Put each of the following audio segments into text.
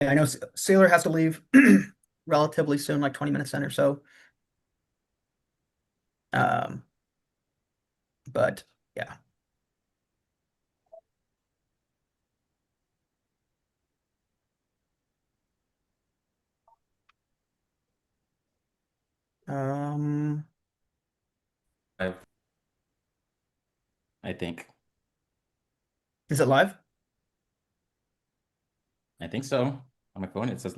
I know Sailor has to leave relatively soon, like 20 minutes in or so. Um, but yeah. Um, Live, I think. is it live? I think so. On my phone, it says.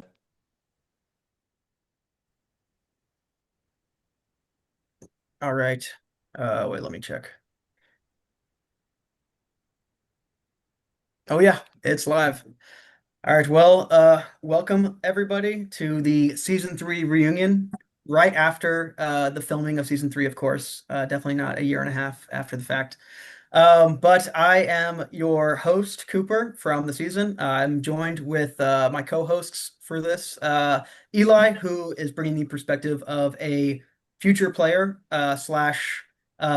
All right. Wait, let me check. Oh yeah, it's live. All right, well, welcome everybody to the season three reunion right after the filming of season three, of course. Definitely not a year and a half after the fact. But I am your host, Cooper, from the season. I'm joined with my co-hosts for this, Eli, who is bringing the perspective of a future player slash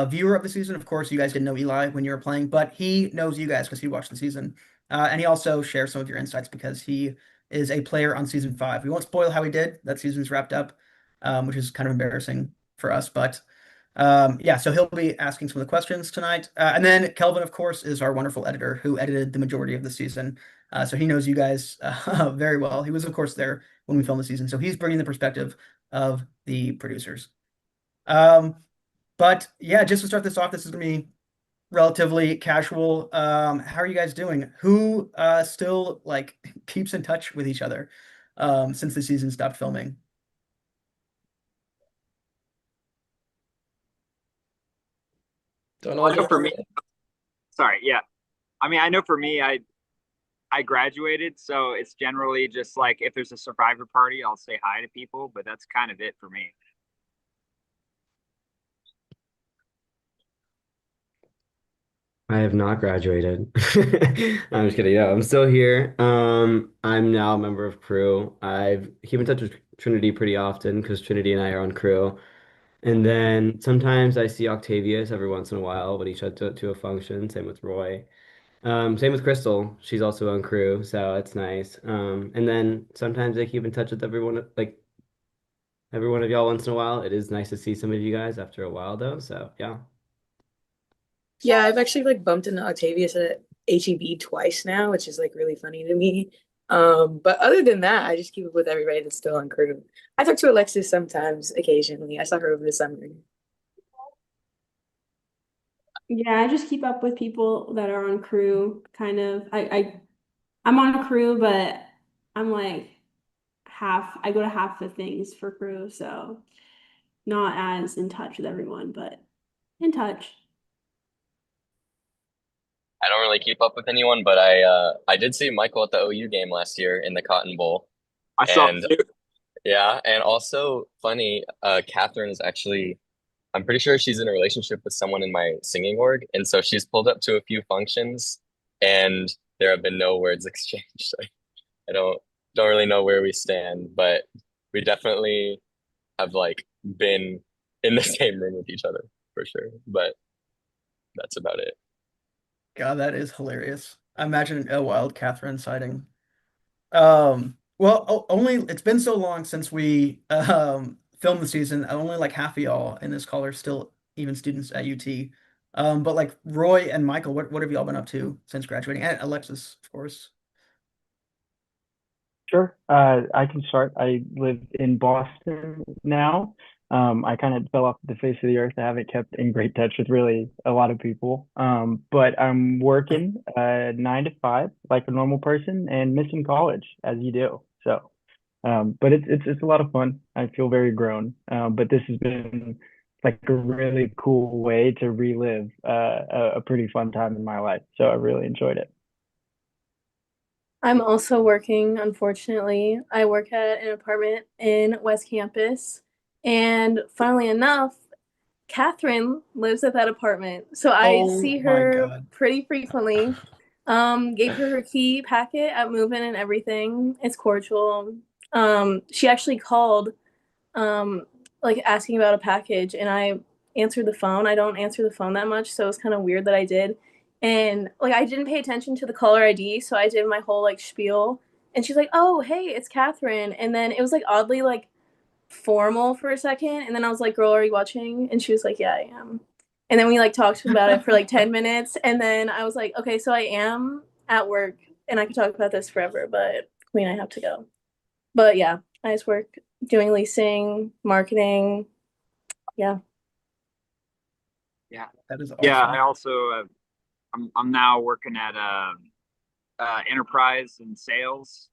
viewer of the season. Of course, you guys didn't know Eli when you were playing, but he knows you guys because he watched the season. And he also shares some of your insights because he is a player on season five. We won't spoil how he did. That season's wrapped up, which is kind of embarrassing for us, but yeah, so he'll be asking some of the questions tonight. And then Kelvin, of course, is our wonderful editor who edited the majority of the season. So he knows you guys very well. He was, of course, there when we filmed the season. So he's bringing the perspective of the producers. Um, but yeah, just to start this off, this is going to be relatively casual. How are you guys doing? Who still like keeps in touch with each other since the season stopped filming? Don't Well, all I know jump for in me, there. sorry, yeah. I mean, I know for me, I graduated, so it's generally just like if there's a survivor party, I'll say hi to people, but that's kind of it for me. I have not graduated. I'm just kidding. No, I'm still here. I'm now a member of crew. I've keep in touch with Trinity pretty often because Trinity and I are on crew. And then sometimes I see Octavius every once in a while, but he shut to a function. Same with Roy. Same with Crystal. She's also on crew, so it's nice. And then sometimes I keep in touch with everyone, like every one of y'all once in a while. It is nice to see some of you guys after a while, though. So yeah. Yeah, I've actually like bumped into Octavius at HEB twice now, which is like really funny to me. But other than that, I just keep up with everybody that's still on crew. I talk to Alexis sometimes, occasionally. I saw her over the summer. Yeah, I just keep up with people that are on crew, kind of. I'm on crew, but I'm like I go to half the things for crew, so not as in touch with everyone, but in touch. I don't really keep up with anyone, but I did see Michael at the OU game last year in the Cotton Bowl. I saw And two. yeah, and also funny, Catherine is actually I'm pretty sure she's in a relationship with someone in my singing org, and so she's pulled up to a few functions and there have been no words exchanged. I don't really know where we stand, but we definitely have like been in the same room with each other for sure. But that's about it. God, that is hilarious. I imagine a wild Catherine sighting. Well, only it's been so long since we filmed the season. Only like half of y'all in this call are still even students at UT. But like Roy and Michael, what have y'all been up to since graduating? And Alexis, of course. Sure. I can start. I live in Boston now. I kind of fell off the face of the earth. I haven't kept in great touch with really a lot of people. But I'm working 9 to 5 like a normal person and missing college as you do. So, but it's a lot of fun. I feel very grown. But this has been like a really cool way to relive a pretty fun time in my life. So I really enjoyed it. I'm also working, unfortunately. I work at an apartment in West Campus. And funnily enough, Catherine lives at that apartment. So I Oh see my her God. pretty frequently. Gave her key packet at move-in and everything. It's cordial. She actually called, um, like asking about a package, and I answered the phone. I don't answer the phone that much, so it was kind of weird that I did. And like I didn't pay attention to the caller ID, so I did my whole like spiel. and she's like, "Oh, hey, it's Catherine." And then it was like oddly like formal for a second, and then I was like, "Girl, are you watching?" And she was like, "Yeah, I am." And then we like talked about it for like 10 minutes, and then I was like, "Okay, so I am at work and I could talk about this forever, but Queen, I have to go." But yeah, I just work doing leasing, marketing. Yeah. Yeah. That is awesome. Yeah, I also I'm now working at enterprise and sales,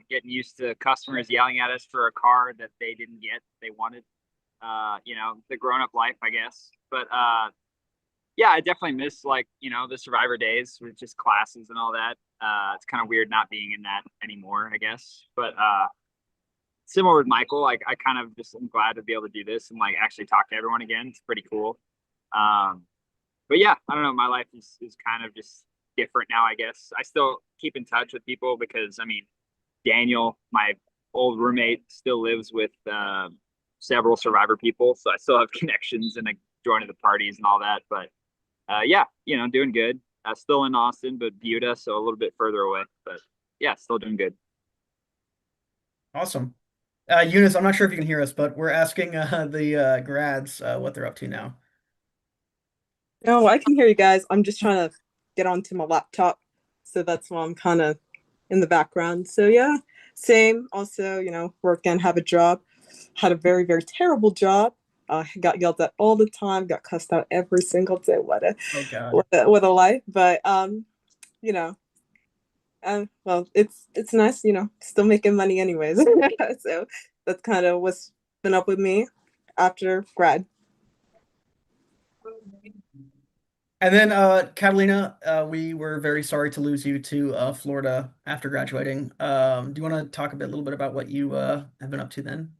getting used to customers yelling at us for a car that they didn't get, they wanted. You know, the grown-up life, I guess. But yeah, I definitely miss like, you know, the Survivor days with just classes and all that. It's kind of weird not being in that anymore, I guess. But similar with Michael, like I kind of just am glad to be able to do this and like actually talk to everyone again. It's pretty cool. But yeah, I don't know. My life is kind of just different now, I guess. I still keep in touch with people because I mean, Daniel, my old roommate, still lives with several Survivor people, so I still have connections and like joining the parties and all that. But yeah, you know, doing good. Still in Austin, but Buda, so a little bit further away. But yeah, still doing good. Awesome. Eunice, I'm not sure if you can hear us, but we're asking the grads what they're up to now. No, I can hear you guys. I'm just trying to get onto my laptop. So that's why I'm kind of in the background. So yeah, same. Also, you know, work and have a job. Had a very, very terrible job. Got yelled at all the time, got cussed out every single day. Oh God. What a life. But you know, well, it's nice, you know, still making money anyways. So that's kind of what's been up with me after grad. And then Catalina, we were very sorry to lose you to Florida after graduating. Do you want to talk a little bit about what you have been up to then?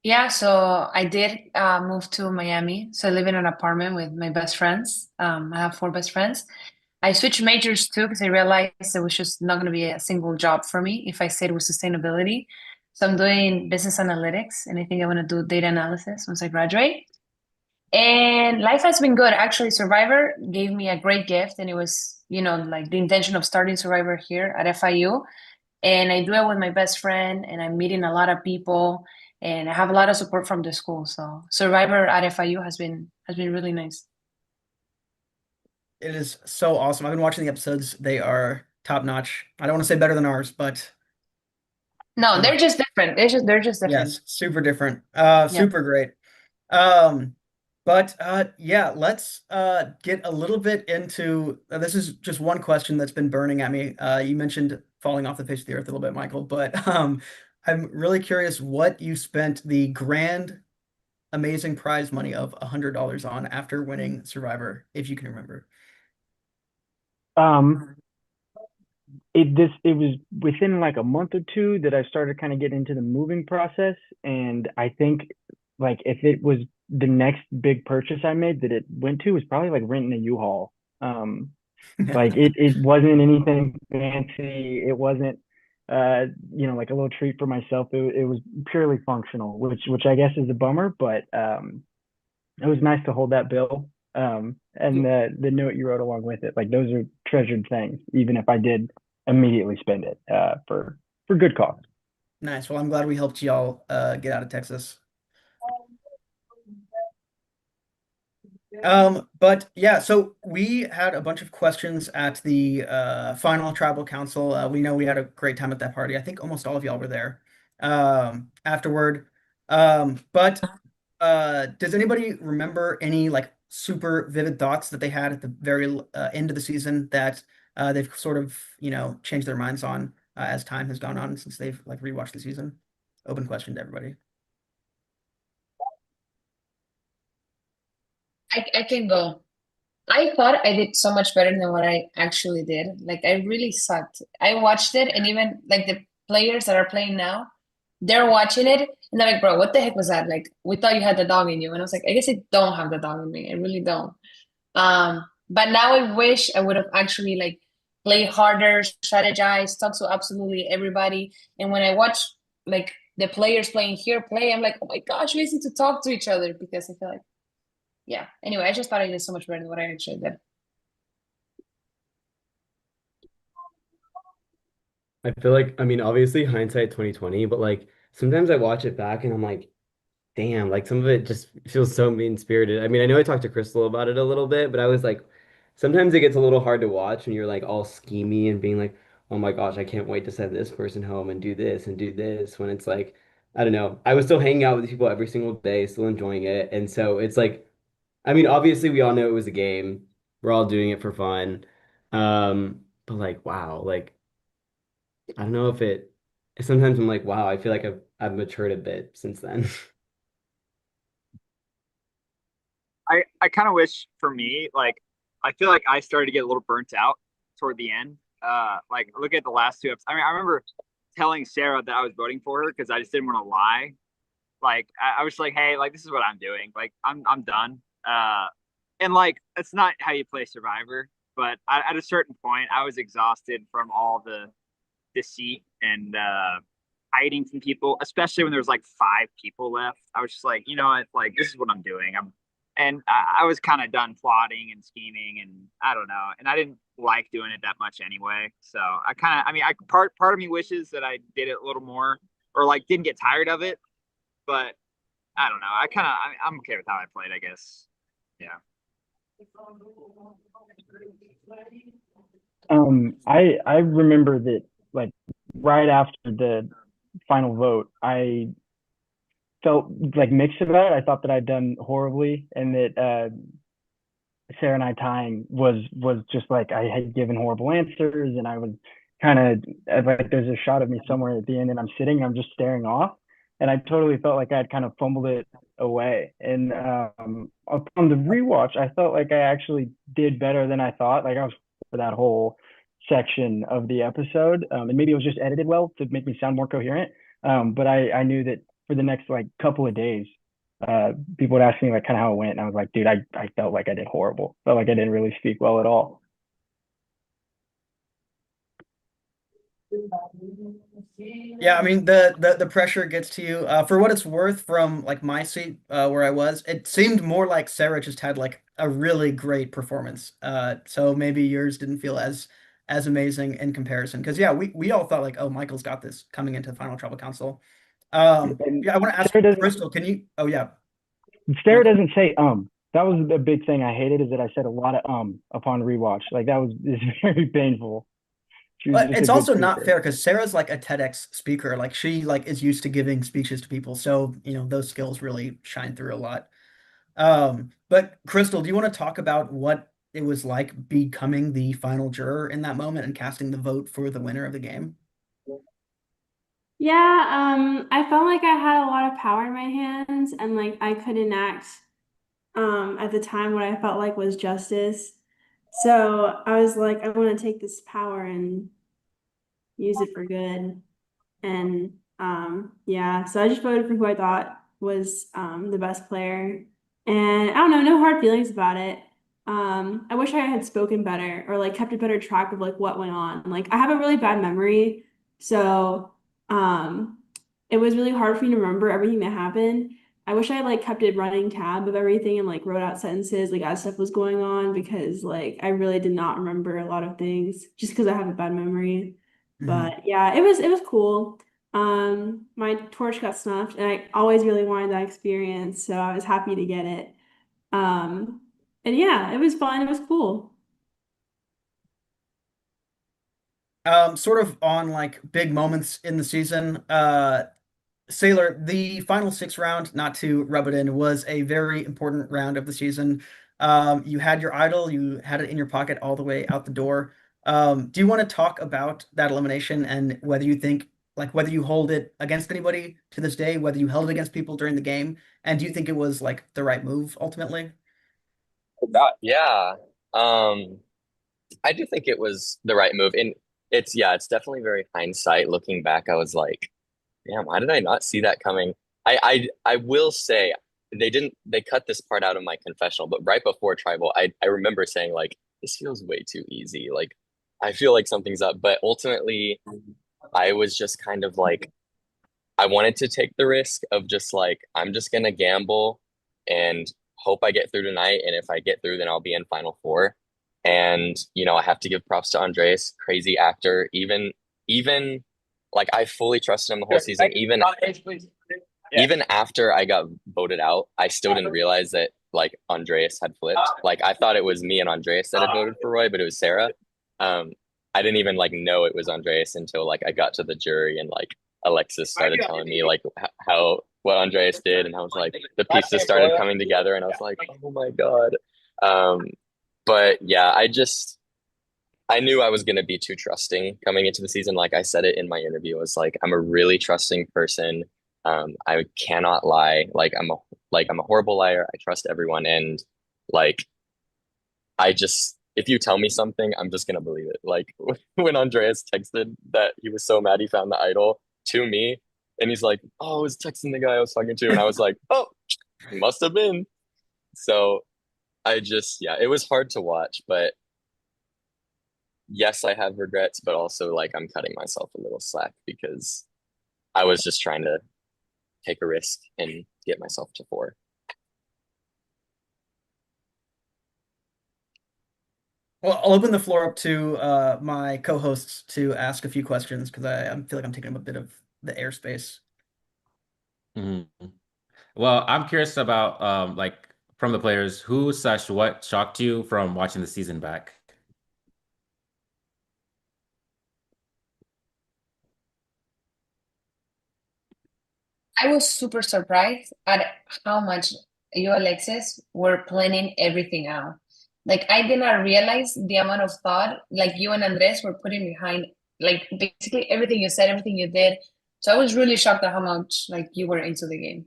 Yeah, so I did move to Miami. So I live in an apartment with my best friends. I have four best friends. I switched majors too because I realized it was just not going to be a single job for me if I stayed with sustainability. So I'm doing business analytics, and I think I want to do data analysis once I graduate. And life has been good. Actually, Survivor gave me a great gift, and it was, you know, like the intention of starting Survivor here at FIU. And I do it with my best friend, and I'm meeting a lot of people, and I have a lot of support from the school. So Survivor at FIU has been really nice. It is so awesome. I've been watching the episodes. They are top notch. I don't want to say better than ours, but No, they're just different. They're just different. yes, super different. Yeah. Super great. But yeah, let's get a little bit into this is just one question that's been burning at me. You mentioned falling off the face of the earth a little bit, Michael, but I'm really curious what you spent the grand amazing prize money of $100 on after winning Survivor, if you can remember. It was within like a month or two that I started kind of getting into the moving process, and I think like if it was the next big purchase I made that it went to was probably like renting a U-Haul. Like it wasn't anything fancy. It wasn't you know, like a little treat for myself. It was purely functional, which I guess is a bummer, but it was nice to hold that bill. And the note you wrote along with it, like those are treasured things, even if I did immediately spend it for good cause. Nice. Well, I'm glad we helped y'all get out of Texas. But yeah, so we had a bunch of questions at the final tribal council. We know we had a great time at that party. I think almost all of y'all were there afterward. But does anybody remember any like super vivid thoughts that they had at the very end of the season that they've sort of, you know, changed their minds on as time has gone on since they've like rewatched the season? Open question to everybody. I can go. I thought I did so much better than what I actually did. Like I really sucked. I watched it, and even like the players that are playing now, they're watching it and they're like, bro, what the heck was that? Like we thought you had the dog in you. And I was like, I guess I don't have the dog in me. I really don't. But now I wish I would have actually like played harder, strategized, talked to absolutely everybody. And when I watch like the players playing here play, I'm like, oh my gosh, we need to talk to each other because I feel like, yeah. Anyway, I just thought I did so much better than what I actually did. I feel like, I mean, obviously hindsight 2020, but like sometimes I watch it back and I'm like, damn, like some of it just feels so mean-spirited. I mean, I know I talked to Crystal about it a little bit, but I was like, sometimes it gets a little hard to watch when you're like all schemy and being like, oh my gosh, I can't wait to send this person home and do this when it's like, I don't know. I was still hanging out with people every single day, still enjoying it. And so it's like, I mean, obviously we all know it was a game. We're all doing it for fun. But like, wow, like I don't know if it sometimes I'm like, wow, I feel like I've matured a bit since then. I kind of wish for me, like, I feel like I started to get a little burnt out toward the end. Like look at the last two episodes. I mean, I remember telling Sarah that I was voting for her because I just didn't want to lie. Like I was like, hey, like this is what I'm doing. Like I'm done. And like that's not how you play Survivor. But at a certain point, I was exhausted from all the deceit and hiding from people, especially when there was like five people left. I was just like, you know what, like this is what I'm doing. I was kind of done plotting and scheming, and I don't know, and I didn't like doing it that much anyway. So I kind of, I mean, I part of me wishes that I did it a little more, or like didn't get tired of it, but I don't know. I'm okay with how I played, I guess. Yeah. I remember that like right after the final vote, I felt like mixed about it. I thought that I'd done horribly, and that Sarah and I tying was just like I had given horrible answers, and I was kind of like there's a shot of me somewhere at the end, and I'm sitting, and I'm just staring off, and I totally felt like I had kind of fumbled it away. And upon the rewatch, I felt like I actually did better than I thought. Like I was for that whole section of the episode, and maybe it was just edited well to make me sound more coherent. But I knew that for the next like couple of days, people would ask me like kind of how it went, and I was like, dude, I felt like I did horrible. Felt like I didn't really speak well at all. Yeah, I mean the pressure gets to you. For what it's worth, from like my seat where I was, it seemed more like Sarah just had like a really great performance. So maybe yours didn't feel as amazing in comparison. Because yeah, we all thought like, oh, Michael's got this coming into the final Tribal Council. And Yeah, I want to ask Sarah doesn't Crystal, can you? Oh yeah, Sarah Michael. doesn't say That was the big thing I hated, is that I said a lot of upon rewatch. Like that was is very painful. She was But just a it's good also not speaker. fair because Sarah's like a TEDx speaker. Like she like is used to giving speeches to people, so you know those skills really shine through a lot. But Crystal, do you want to talk about what it was like becoming the final juror in that moment and casting the vote for the winner of the game? Yeah, I felt like I had a lot of power in my hands and like I could enact at the time what I felt like was justice. So I was like, I want to take this power and use it for good. And yeah, so I just voted for who I thought was the best player. And I don't know, no hard feelings about it. I wish I had spoken better or like kept a better track of like what went on. Like I have a really bad memory, so um it was really hard for me to remember everything that happened. I wish I had like kept a running tab of everything and like wrote out sentences like as stuff was going on because like I really did not remember a lot of things just because I have a bad memory. Mhm. But yeah, it was cool. My torch got snuffed, and I always really wanted that experience, so I was happy to get it. Um, and yeah, it was fun. It was cool. Sort of on like big moments in the season. Sailor, the final six round, not to rub it in, was a very important round of the season. You had your idol, you had it in your pocket all the way out the door. Do you want to talk about that elimination and whether you think, like, whether you hold it against anybody to this day, whether you held it against people during the game, and do you think it was like the right move ultimately? Yeah. Um, I do think it was the right move. And it's definitely very hindsight. Looking back, I was like, damn, why did I not see that coming? I will say they cut this part out of my confessional, but right before tribal, I remember saying like, this feels way too easy. Like I feel like something's up. But ultimately I was just kind of like, I wanted to take the risk of just like, I'm just gonna gamble and hope I get through tonight. And if I get through, then I'll be in Final Four. And I have to give props to Andreas, crazy actor. even like I fully trusted him the whole season. Even after I got voted out, I still didn't realize that like Andreas had flipped. Like I thought it was me and Andreas that had voted for Roy, but it was Sarah. I didn't even like know it was Andreas until like I got to the jury and like Alexis started telling me like how what Andreas did and how it's like the pieces started coming together and I was like, oh my God. But yeah, I knew I was going to be too trusting coming into the season. Like I said it in my interview, I was like, I'm a really trusting person. I cannot lie. Like I'm a horrible liar. I trust everyone. And like, if you tell me something, I'm just going to believe it. Like when Andreas texted that he was so mad he found the idol to me and he's like, oh, I was texting the guy I was talking to. And I was like, oh, must have been. So yeah, it was hard to watch, but yes, I have regrets, but also like I'm cutting myself a little slack because I was just trying to take a risk and get myself to 4. Well, I'll open the floor up to my co-hosts to ask a few questions because I feel like I'm taking up a bit of the airspace. Mhm. Well, I'm curious about like from the players, what shocked you from watching the season back? I was super surprised at how much you, Alexis, were planning everything out. Like I did not realize the amount of thought like you and Andres were putting behind like basically everything you said, everything you did. So I was really shocked at how much like you were into the game.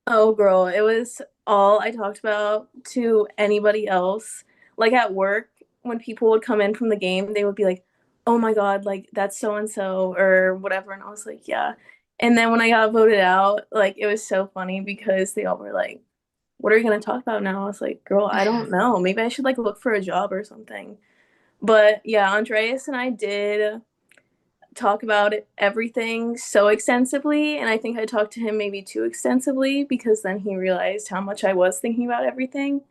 Oh, girl, it was all I talked about to anybody else. Like at work, when people would come in from the game, they would be like, oh my God, like that's so and so or whatever. And I was like, yeah. And then when I got voted out, like it was so funny because they all were like, what are you going to talk about now? I was like, girl, I don't know. Maybe I should like look for a job or something. But yeah, Andreas and I did talk about everything so extensively, and I think I talked to him maybe too extensively because then he realized how much I was thinking about everything.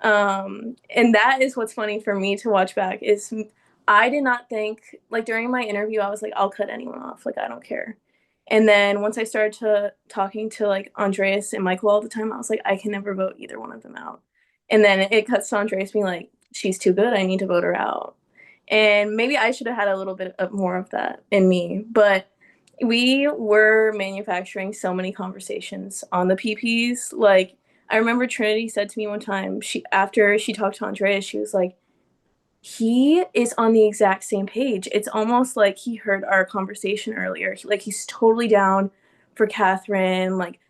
And that is what's funny for me to watch back is I did not think like during my interview I was like I'll cut anyone off, like I don't care. And then once I started to talking to like Andreas and Michael all the time, I was like I can never vote either one of them out. And then it cuts to Andreas being like she's too good, I need to vote her out. And maybe I should have had a little bit of more of that in me, but we were manufacturing so many conversations on the PPs. Like I remember Trinity said to me one time, after she talked to Andreas, she was like, he is on the exact same page. It's almost like he heard our conversation earlier. Like he's totally down for Catherine. Like,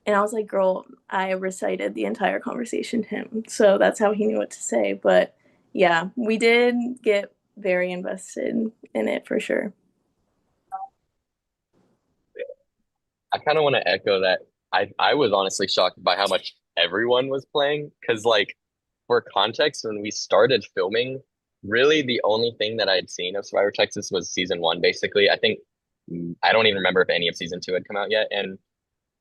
and I was like, girl, I recited the entire conversation to him. So that's how he knew what to say. But yeah, we did get very invested in it for sure. I kind of want to echo that. I was honestly shocked by how much everyone was playing because like for context, when we started filming, really the only thing that I'd seen of Survivor Texas was season 1, basically. I think I don't even remember if any of season 2 had come out yet. And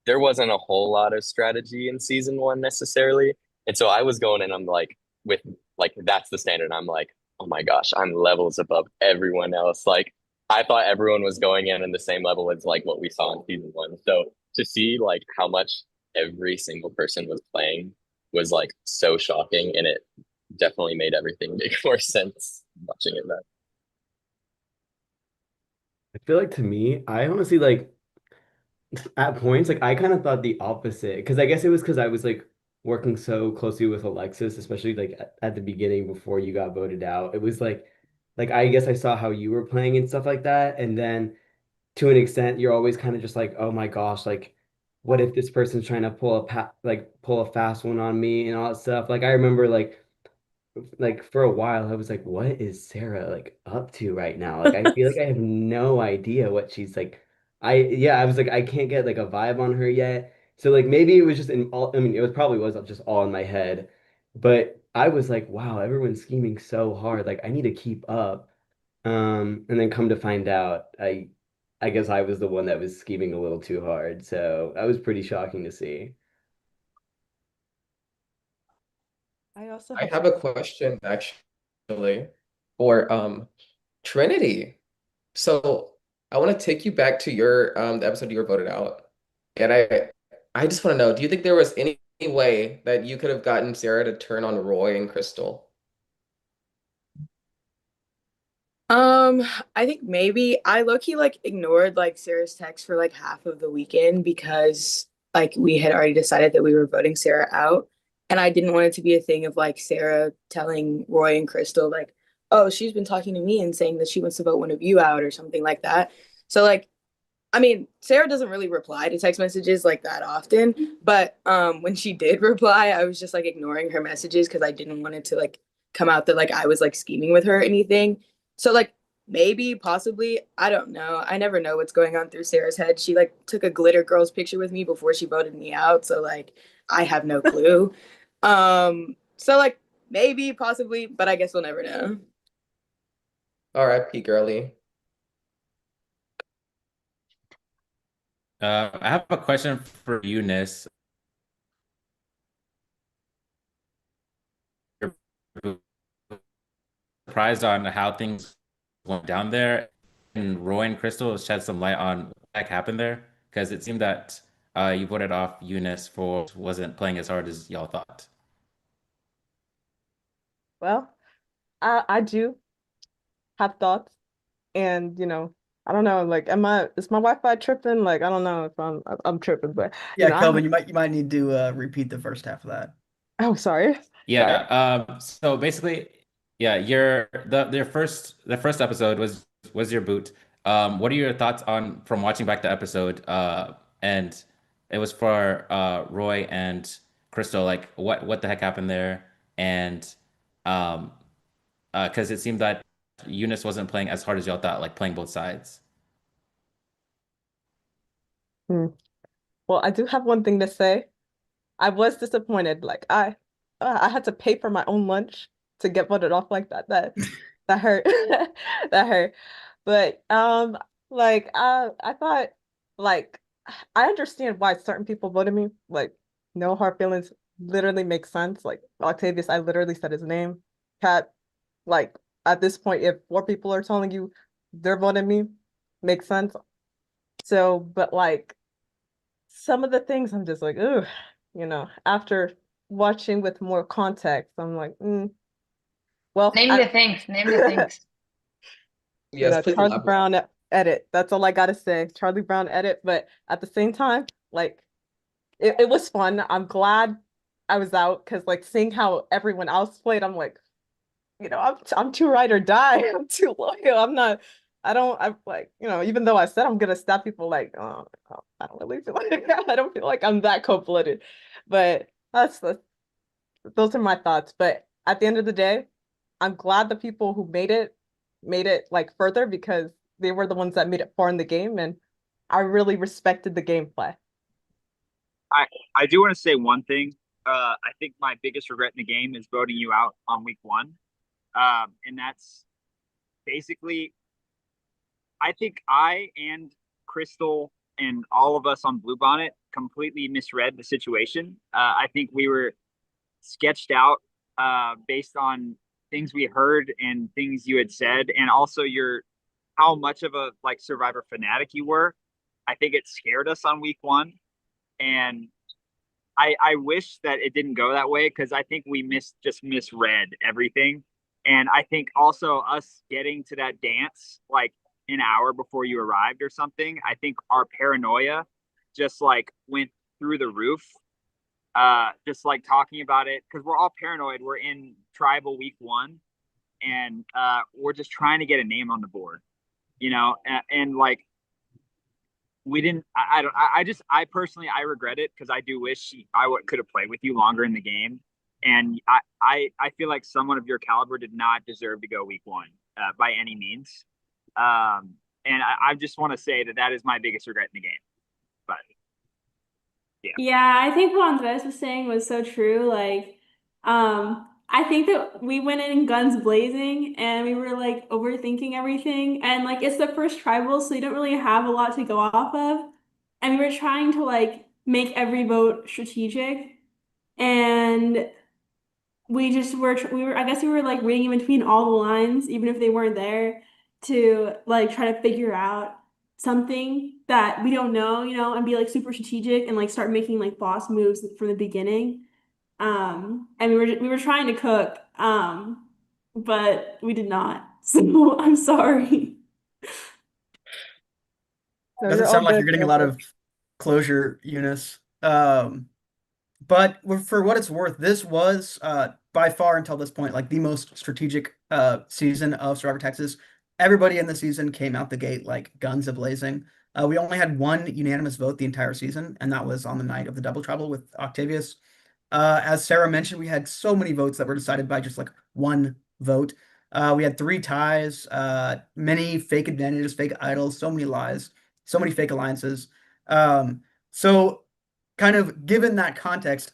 there wasn't a whole lot of strategy in season 1 necessarily. And so I was going and I'm like, with like, that's the standard. I'm like, oh my gosh, I'm levels above everyone else. Like, I thought everyone was going in the same level as like what we saw in season 1. So to see like how much every single person was playing was like so shocking, and it definitely made everything make more sense watching it back. I feel like to me, I honestly like at points like I kind of thought the opposite because I guess it was because I was like working so closely with Alexis, especially like at the beginning before you got voted out. It was like I guess I saw how you were playing and stuff like that, and then to an extent, you're always kind of just like, oh my gosh, like what if this person's trying to pull a fast one on me and all that stuff. Like I remember like for a while I was like, what is Sarah like up to right now? Like I feel like I have no idea what she's like. I was like I can't get like a vibe on her yet. So like maybe it was just in all I mean it was probably was just all in my head. But I was like, wow, everyone's scheming so hard. Like I need to keep up. And then come to find out, I guess I was the one that was scheming a little too hard. So that was pretty shocking to see. I also I have a question actually for Trinity. So I want to take you back to your the episode you were voted out. And I just want to know, do you think there was any way that you could have gotten Sarah to turn on Roy and Crystal? Um, I think maybe I low-key like ignored like Sarah's text for like half of the weekend because like we had already decided that we were voting Sarah out. And I didn't want it to be a thing of like Sarah telling Roy and Crystal like, oh, she's been talking to me and saying that she wants to vote one of you out or something like that. So like I mean, Sarah doesn't really reply to text messages like that often, but when she did reply, I was just like ignoring her messages because I didn't want it to like come out that like I was like scheming with her or anything. So like maybe, possibly, I don't know. I never know what's going on through Sarah's head. She like took a glitter girls picture with me before she voted me out, so like I have no clue. So like maybe, possibly, but I guess we'll never know. R.I.P. girly. I have a question for Eunice. You're surprised on how things went down there, and Roy and Crystal shed some light on what happened there, because it seemed that you voted off Eunice for wasn't playing as hard as y'all thought. Well, I do have thoughts, and I don't know, like, is my Wi-Fi tripping? Like, I don't know if I'm tripping, but Yeah, I Kelvin, you might need to repeat the first half of that. oh, sorry. Yeah. So basically, yeah, the first episode was your boot. What are your thoughts on from watching back the episode? And it was for Roy and Crystal. Like, what the heck happened there? And um, because it seemed that Eunice wasn't playing as hard as y'all thought, like playing both sides. Hmm. Well, I do have one thing to say. I was disappointed. Like I had to pay for my own lunch to get voted off like that. That hurt. That hurt. But like I thought, like, I understand why certain people voted me. Like, no hard feelings literally makes sense. Like Octavius, I literally said his name. Cat, like, at this point, if four people are telling you they're voting me, makes sense. So, but like some of the things I'm just like, ooh, after watching with more context, I'm like, well, Name the things. Name the things. Yes, please Charlie elaborate. Brown edit. That's all I gotta say. Charlie Brown edit. But at the same time, like, it was fun. I'm glad I was out because like seeing how everyone else played, I'm like, I'm too ride or die. I'm too loyal. I'm like, even though I said I'm gonna stab people, like, I don't really feel like I don't feel like I'm that cold-blooded. But those are my thoughts. But at the end of the day, I'm glad the people who made it like further because they were the ones that made it far in the game, and I really respected the gameplay. I do want to say one thing. I think my biggest regret in the game is voting you out on week one. And that's basically, I think I and Crystal and all of us on Bluebonnet completely misread the situation. I think we were sketched out based on things we heard and things you had said, and also how much of a like Survivor fanatic you were. I think it scared us on week one, and I wish that it didn't go that way because I think we just misread everything. And I think also us getting to that dance like an hour before you arrived or something, I think our paranoia just like went through the roof. Just like talking about it because we're all paranoid. We're in tribal week one, and we're just trying to get a name on the board, and like we didn't. I don't. I personally I regret it because I do wish could have played with you longer in the game, and I feel like someone of your caliber did not deserve to go week one by any means. And I just want to say that is my biggest regret in the game. But yeah. Yeah, I think what Andres was saying was so true. Like, I think that we went in guns blazing and we were like overthinking everything. And like, it's the first tribal, so you don't really have a lot to go off of. And we were trying to like make every vote strategic. And we just I guess we were like reading in between all the lines, even if they weren't there. to like try to figure out something that we don't know, and be like super strategic and like start making like boss moves from the beginning. And we were trying to cook, but we did not. So I'm sorry. No, Doesn't you're all sound like good. you're getting You're a all lot good. of closure, Eunice. But for what it's worth, this was by far until this point like the most strategic season of Survivor Texas. Everybody in the season came out the gate like guns a-blazing. We only had one unanimous vote the entire season, and that was on the night of the double trouble with Octavius. As Sarah mentioned, we had so many votes that were decided by just like one vote. We had three ties, many fake advantages, fake idols, so many lies, so many fake alliances. So kind of given that context,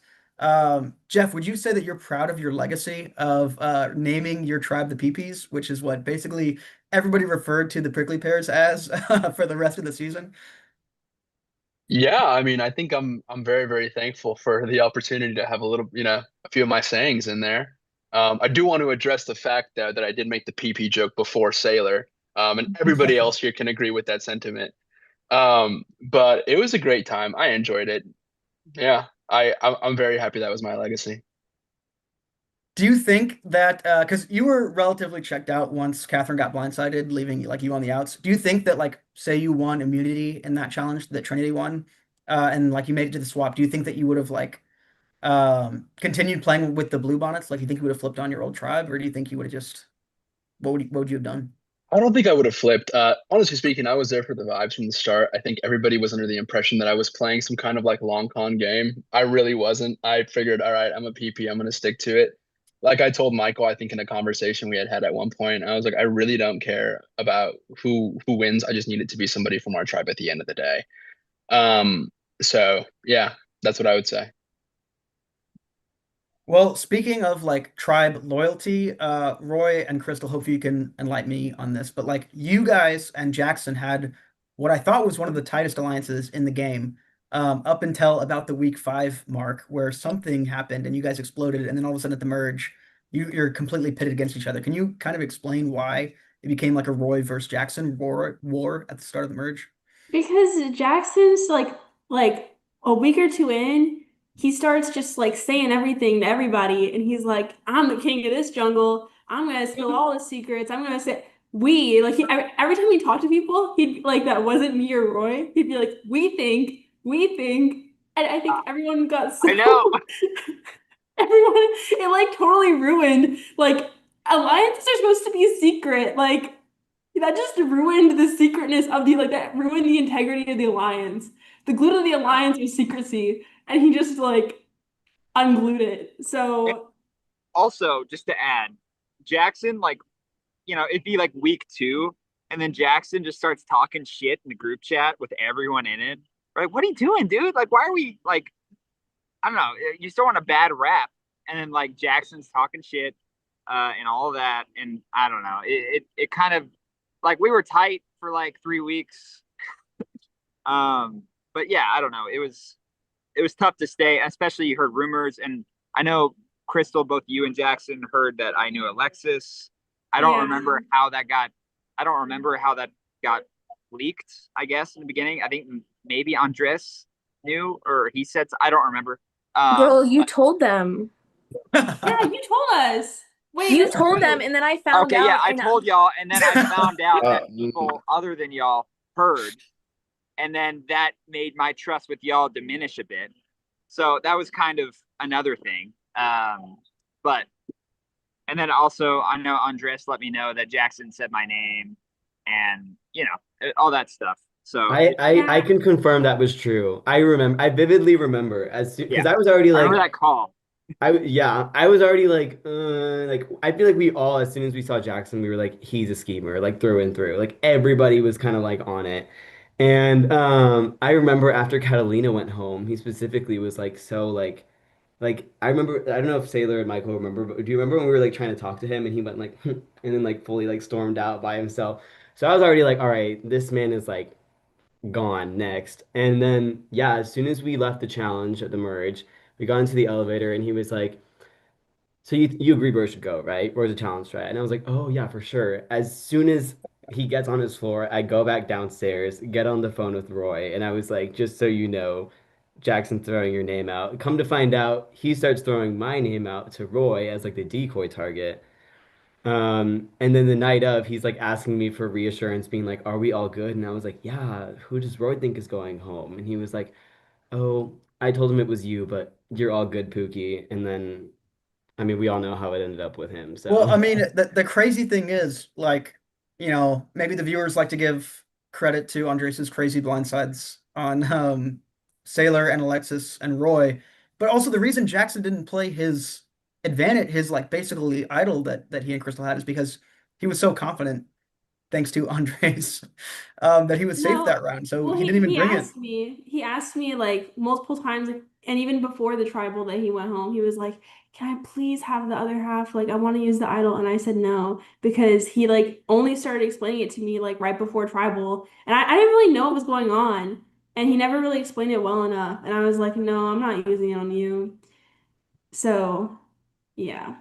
Jeff, would you say that you're proud of your legacy of naming your tribe the PPs, which is what basically everybody referred to the prickly pears as for the rest of the season? Yeah, I mean, I think I'm very, very thankful for the opportunity to have a little, a few of my sayings in there. I do want to address the fact that I did make the PP joke before Sailor, and everybody else here can agree with that sentiment. But it was a great time. I enjoyed it. Yeah, I'm very happy that was my legacy. Do you think that because you were relatively checked out once Catherine got blindsided, leaving like you on the outs? Do you think that like say you won immunity in that challenge that Trinity won, and like you made it to the swap? Do you think that you would have like continued playing with the blue bonnets? Like you think you would have flipped on your old tribe, or do you think you would have just what would you have done? I don't think I would have flipped. Honestly speaking, I was there for the vibes from the start. I think everybody was under the impression that I was playing some kind of like long con game. I really wasn't. I figured, all right, I'm a PP. I'm going to stick to it. Like I told Michael, I think in a conversation we had at one point, I was like, I really don't care about who wins. I just need it to be somebody from our tribe at the end of the day. Um, so yeah, that's what I would say. Well, speaking of like tribe loyalty, Roy and Crystal, hopefully you can enlighten me on this, but like you guys and Jackson had what I thought was one of the tightest alliances in the game, up until about the week 5 mark where something happened and you guys exploded, and then all of a sudden at the merge, you're completely pitted against each other. Can you kind of explain why it became like a Roy versus Jackson war at the start of the merge? Because Jackson's like a week or two in, he starts just like saying everything to everybody, and he's like, "I'm the king of this jungle. I'm gonna spill all the secrets. I'm gonna say we like every time he talked to people, he'd like that wasn't me or Roy. He'd be like, we think," and I think everyone got so I know. everyone it like totally ruined like alliances are supposed to be a secret like. That just ruined the secretness of the like that ruined the integrity of the alliance. The glue to the alliance was secrecy, and he just like unglued it. And So also, just to add, Jackson, like, it'd be like week 2, and then Jackson just starts talking shit in the group chat with everyone in it. Right? What are you doing, dude? Like, why are we like, I don't know, you still want a bad rap, and then like Jackson's talking shit, and all of that, and I don't know. It kind of like we were tight for like 3 weeks. Um, but yeah, I don't know. It was tough to stay, especially you heard rumors. And I know Crystal, both you and Jackson heard that I knew Alexis. I don't yeah. remember how that got, I don't remember how that got leaked, I guess, in the beginning. I think maybe Andres knew, or he said, I don't remember. Girl, you But told them. Yeah, you told us. Wait, You that's told them, true. and then I found okay, yeah, out, I and told y'all, and then I found out Uh, that people other than y'all heard, and then that made my trust with y'all diminish a bit. So that was kind of another thing. But and then also I know Andres let me know that Jackson said my name, and all that stuff. So I Yeah. can confirm that was true. I vividly remember as yeah, because I was already I like remember that call. yeah, I was already like I feel like we all as soon as we saw Jackson, we were like he's a schemer, like through and through. Like everybody was kind of like on it. And I remember after Catalina went home, he specifically was like so like I remember I don't know if Sailor and Michael remember, but do you remember when we were like trying to talk to him and he went like and then like fully like stormed out by himself. So I was already like, all right, this man is like gone next. And then yeah, as soon as we left the challenge at the merge, we got into the elevator and he was like, "So you agreed Roy should go, right? Roy's a challenge, right?" And I was like, "Oh yeah, for sure." As soon as he gets on his floor. I go back downstairs, get on the phone with Roy, and I was like, just so you know, Jackson throwing your name out. Come to find out, he starts throwing my name out to Roy as like the decoy target. And then the night of, he's like asking me for reassurance, being like, "Are we all good?" And I was like, "Yeah, who does Roy think is going home?" And he was like, "Oh, I told him it was you, but you're all good, Pookie." And then, I mean, we all know how it ended up with him. Well, I So, mean, the crazy thing is, like, maybe the viewers like to give credit to Andres's crazy blindsides on Sailor and Alexis and Roy, but also the reason Jackson didn't play his advantage, his like basically idol that he and Crystal had, is because he was so confident, thanks to Andres, that he was safe No, that round. So well, he he didn't even he bring it. asked me. He asked me like multiple times, like, and even before the tribal that he went home, he was like, "Can I please have the other half? Like, I want to use the idol." And I said no because he like only started explaining it to me like right before tribal, and I didn't really know what was going on, and he never really explained it well enough. And I was like, "No, I'm not using it on you." So, yeah.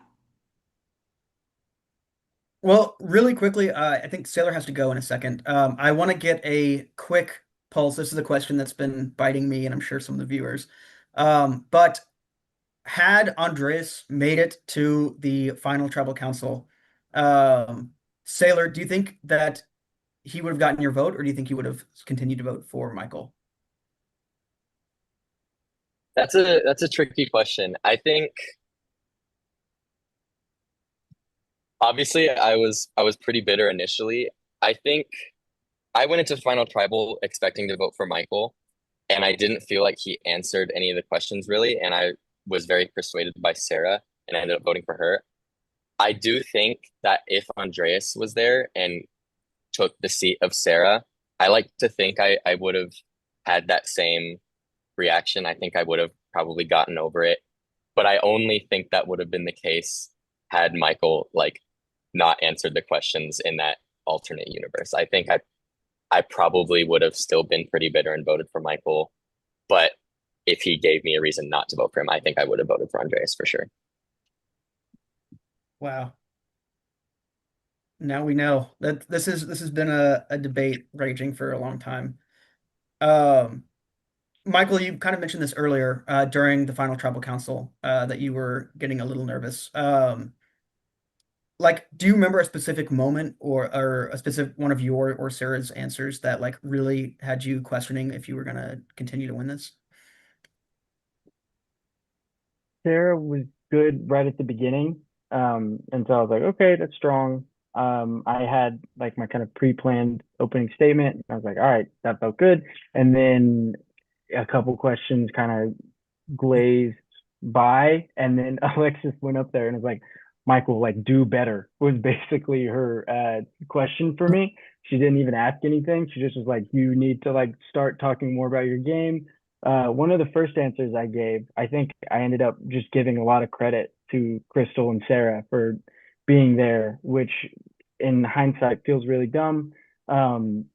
Well, really quickly, I think Sailor has to go in a second. I want to get a quick pulse. This is a question that's been biting me, and I'm sure some of the viewers. But had Andres made it to the final tribal council, Sailor, do you think that he would have gotten your vote, or do you think he would have continued to vote for Michael? That's a tricky question. I think obviously I was pretty bitter initially. I think I went into final tribal expecting to vote for Michael, and I didn't feel like he answered any of the questions really, and I was very persuaded by Sarah, and I ended up voting for her. I do think that if Andreas was there and took the seat of Sarah, I like to think I would have had that same reaction. I think I would have probably gotten over it, but I only think that would have been the case had Michael like not answered the questions in that alternate universe. I think I probably would have still been pretty bitter and voted for Michael, but if he gave me a reason not to vote for him, I think I would have voted for Andreas for sure. Wow. Now we know that this has been a debate raging for a long time. Um, Michael, you kind of mentioned this earlier during the final tribal council that you were getting a little nervous. Like, do you remember a specific moment or a specific one of your or Sarah's answers that like really had you questioning if you were gonna continue to win this? Sarah was good right at the beginning. And so I was like, okay, that's strong. I had like my kind of pre-planned opening statement. I was like, all right, that felt good. And then a couple questions kind of glazed by, and then Alexis went up there and was like, Michael, like, do better was basically her question for me. She didn't even ask anything. She just was like, you need to like start talking more about your game. One of the first answers I gave, I think I ended up just giving a lot of credit to Crystal and Sarah for being there, which in hindsight feels really dumb. And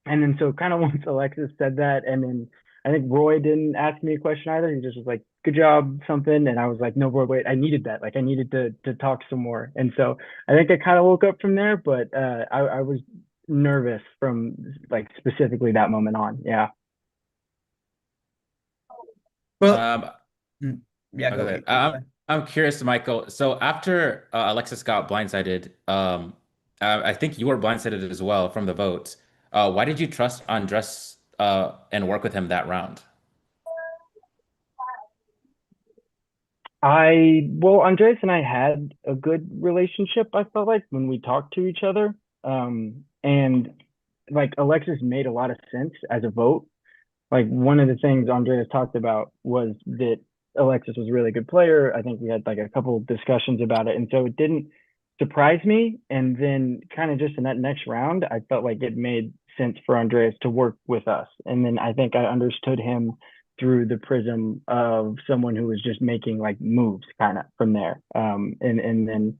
then so kind of once Alexis said that, and then I think Roy didn't ask me a question either. He just was like, "Good job," something, and I was like, "No, Roy, wait, I needed that. Like, I needed to talk some more." And so I think I kind of woke up from there, but I was nervous from like specifically that moment on. Yeah. Well, Um, yeah, go go ahead. ahead. I'm curious, Michael. So after Alexis got blindsided, I think you were blindsided as well from the votes. Why did you trust Andres and work with him that round? Well, Andres and I had a good relationship, I felt like, when we talked to each other. And like Alexis made a lot of sense as a vote. Like one of the things Andreas talked about was that Alexis was a really good player. I think we had like a couple of discussions about it. And so it didn't surprise me. And then kind of just in that next round, I felt like it made sense for Andreas to work with us. And then I think I understood him through the prism of someone who was just making like moves kind of from there. And then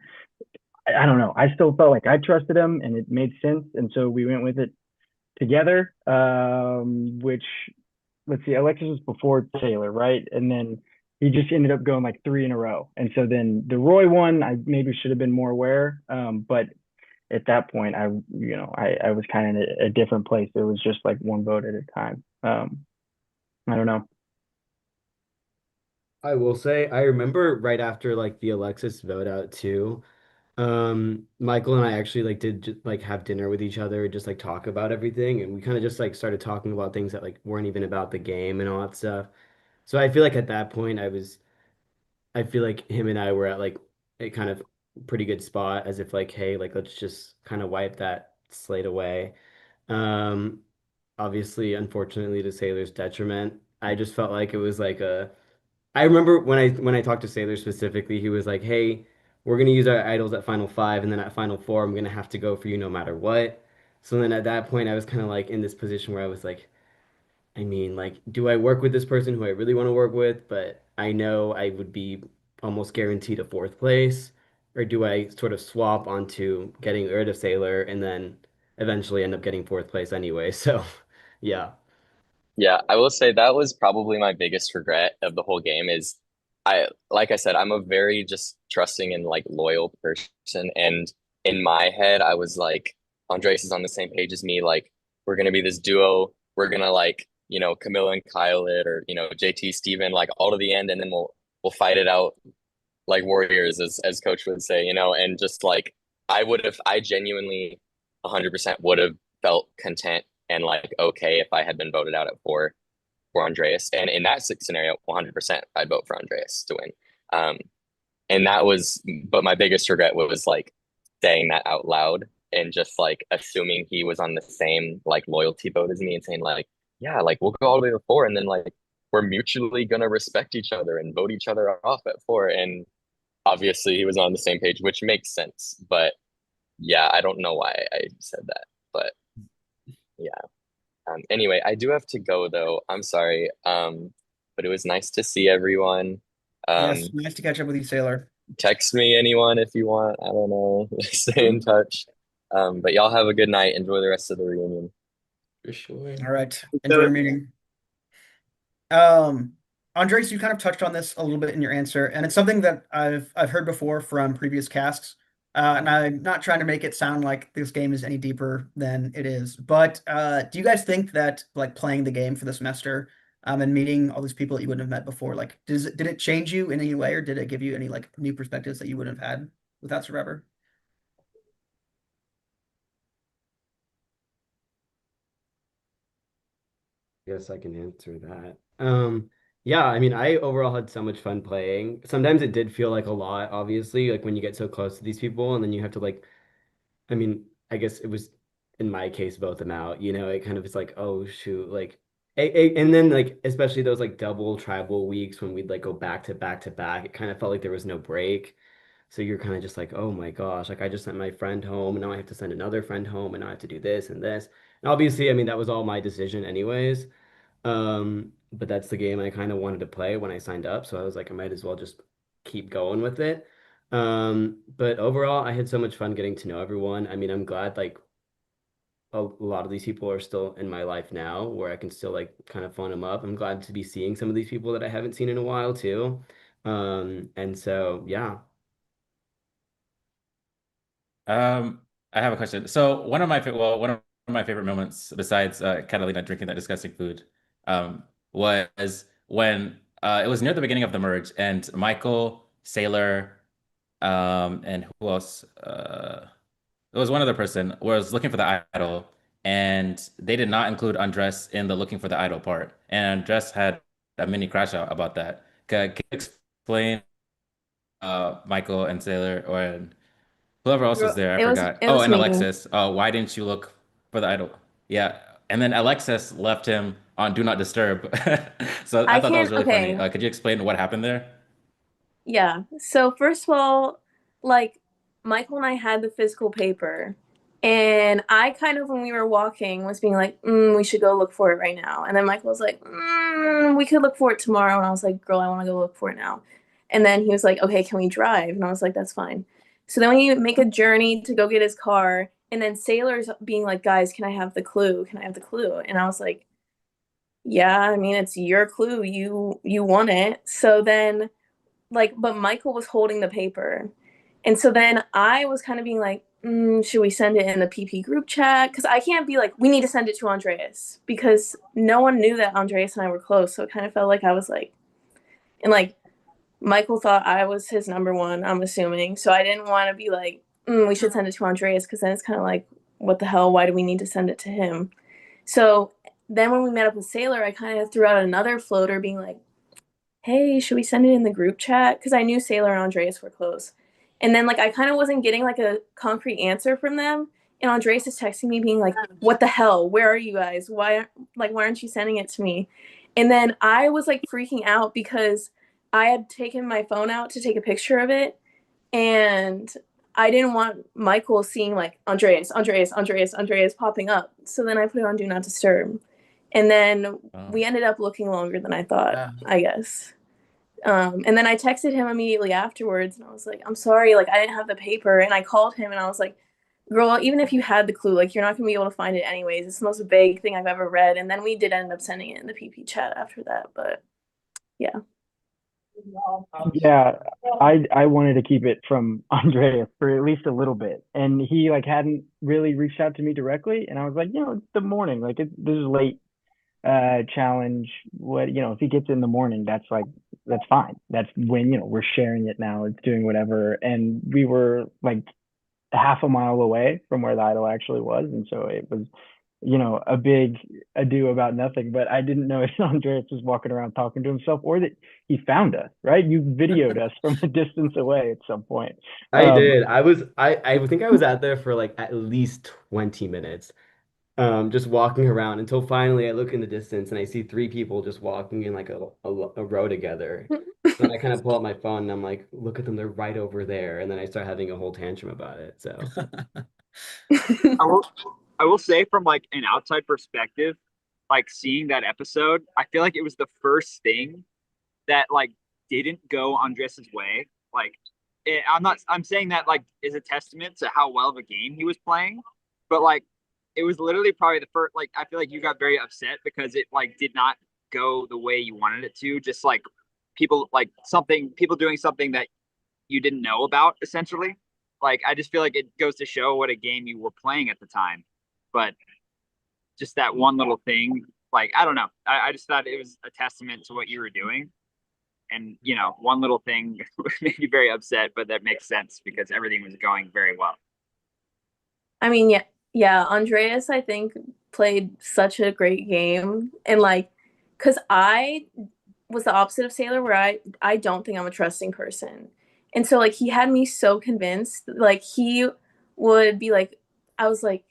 I don't know. I still felt like I trusted him and it made sense. And so we went with it together, which let's see, Alexis was before Taylor, right? And then he just ended up going like three in a row. And so then the Roy one, I maybe should have been more aware. But at that point, I was kind of in a different place. It was just like one vote at a time. I don't know. I will say I remember right after like the Alexis vote out too. Michael and I actually like did like have dinner with each other, just like talk about everything, and we kind of just like started talking about things that like weren't even about the game and all that stuff. So I feel like at that point I feel like him and I were at like a kind of pretty good spot as if like, hey, like let's just kind of wipe that slate away. Um, Obviously, unfortunately, to Sailor's detriment, I just felt like it was like a I remember when I talked to Sailor specifically, he was like, "Hey, we're gonna use our idols at Final Five, and then at Final Four, I'm gonna have to go for you no matter what." So then at that point, I was kind of like in this position where I was like, I mean, like, do I work with this person who I really want to work with, but I know I would be almost guaranteed a fourth place, or do I sort of swap onto getting rid of Sailor and then eventually end up getting fourth place anyway? So, yeah. Yeah, I will say that was probably my biggest regret of the whole game is like I said, I'm a very just trusting and like loyal person. And in my head, I was like, Andres is on the same page as me. Like, we're gonna be this duo. We're gonna like, Camilla and Kyle it, or JT, Steven, like all to the end, and then we'll fight it out like warriors, as coach would say, and just like I genuinely 100% would have felt content and like okay if I had been voted out at four for Andreas. And in that scenario, 100% I'd vote for Andreas to win. And that was, but my biggest regret was like saying that out loud and just like assuming he was on the same like loyalty boat as me and saying like, yeah, like we'll go all the way to four and then like we're mutually gonna respect each other and vote each other off at four. And obviously he was on the same page, which makes sense. But yeah, I don't know why I said that, but yeah. Anyway, I do have to go though. I'm sorry. But it was nice to see everyone. Yes, Um, nice to catch up with you, Sailor. Text me anyone if you want. I don't know. Stay in touch. But y'all have a good night. Enjoy the rest of the reunion. For sure. All right, enjoy your meeting. Andres, you kind of touched on this a little bit in your answer, and it's something that I've heard before from previous casts. And I'm not trying to make it sound like this game is any deeper than it is, but do you guys think that like playing the game for the semester, and meeting all these people that you wouldn't have met before, like did it change you in any way, or did it give you any like new perspectives that you wouldn't have had without Survivor? Guess I can answer that. Yeah, I mean, I overall had so much fun playing. Sometimes it did feel like a lot, obviously, like when you get so close to these people and then you have to like, I mean, I guess it was in my case vote them out, it kind of is like, oh shoot, like and then like especially those like double tribal weeks when we'd like go back to back to back, it kind of felt like there was no break. So you're kind of just like, oh my gosh, like I just sent my friend home and now I have to send another friend home and now I have to do this and this. And obviously, I mean, that was all my decision anyways. But that's the game I kind of wanted to play when I signed up, so I was like, I might as well just keep going with it. But overall, I had so much fun getting to know everyone. I mean, I'm glad like a lot of these people are still in my life now, where I can still like kind of phone them up. I'm glad to be seeing some of these people that I haven't seen in a while too. And so yeah. I have a question. So one of my favorite moments besides Catalina drinking that disgusting food, was when it was near the beginning of the merge and Michael, Sailor, and who else? It was one other person was looking for the idol, and they did not include Andres in the looking for the idol part. And Andres had a mini crash out about that. Can you explain Michael and Sailor or whoever else was there? I forgot. It Oh, was and me. Alexis. Why didn't you look for the idol? Yeah. And then Alexis left him on Do Not Disturb. So I I thought that was can't, really funny. okay. Could you explain what happened there? Yeah. So first of all, like Michael and I had the physical paper, and I kind of when we were walking was being like, we should go look for it right now. And then Michael was like, we could look for it tomorrow. And I was like, girl, I want to go look for it now. And then he was like, okay, can we drive? And I was like, that's fine. So then we make a journey to go get his car, and then Sailor's being like, guys, can I have the clue? Can I have the clue? And I was like, yeah, I mean, it's your clue. You won it. So then like, but Michael was holding the paper. And so then I was kind of being like, should we send it in the PP group chat? Because I can't be like, we need to send it to Andreas because no one knew that Andreas and I were close. So it kind of felt like I was like, and like Michael thought I was his number one, I'm assuming. So I didn't want to be like, we should send it to Andreas because then it's kind of like, what the hell? Why do we need to send it to him? So then when we met up with Sailor, I kind of threw out another floater being like, hey, should we send it in the group chat? Because I knew Sailor and Andreas were close. And then like I kind of wasn't getting like a concrete answer from them. And Andreas is texting me being like, what the hell? Where are you guys? Why aren't you sending it to me? And then I was like freaking out because I had taken my phone out to take a picture of it. And I didn't want Michael seeing like Andreas popping up. So then I put it on Do Not Disturb. And then we ended up looking longer than I thought, I guess. And then I texted him immediately afterwards and I was like, I'm sorry, like I didn't have the paper. And I called him and I was like, girl, even if you had the clue, like you're not gonna be able to find it anyways. It's the most vague thing I've ever read. And then we did end up sending it in the PP chat after that. But yeah. Yeah, I wanted to keep it from Andreas for at least a little bit, and he like hadn't really reached out to me directly, and I was like, it's the morning, like this is late challenge. What if he gets in the morning, that's fine. That's when we're sharing it now. It's doing whatever, and we were like half a mile away from where the idol actually was, and so it was a big ado about nothing. But I didn't know if Andreas was walking around talking to himself or that he found us, right? You videoed us from a distance away at some point. I did. I think I was out there for like at least 20 minutes, just walking around until finally I look in the distance and I see three people just walking in like a row together. And I kind of pull out my phone and I'm like, look at them, they're right over there. And then I start having a whole tantrum about it. So I will say from like an outside perspective, like seeing that episode, I feel like it was the first thing that like didn't go Andres's way. Like I'm saying that like is a testament to how well of a game he was playing, but like it was literally probably the first, like I feel like you got very upset because it like did not go the way you wanted it to. Just like people doing something that you didn't know about essentially. Like I just feel like it goes to show what a game you were playing at the time. But just that one little thing, like, I don't know. I just thought it was a testament to what you were doing. And, one little thing made me very upset, but that makes sense because everything was going very well. I mean, yeah, Andreas, I think, played such a great game. And, like, because I was the opposite of Sailor, where I don't think I'm a trusting person. And so, like, he had me so convinced. Like, he would be like, I was like,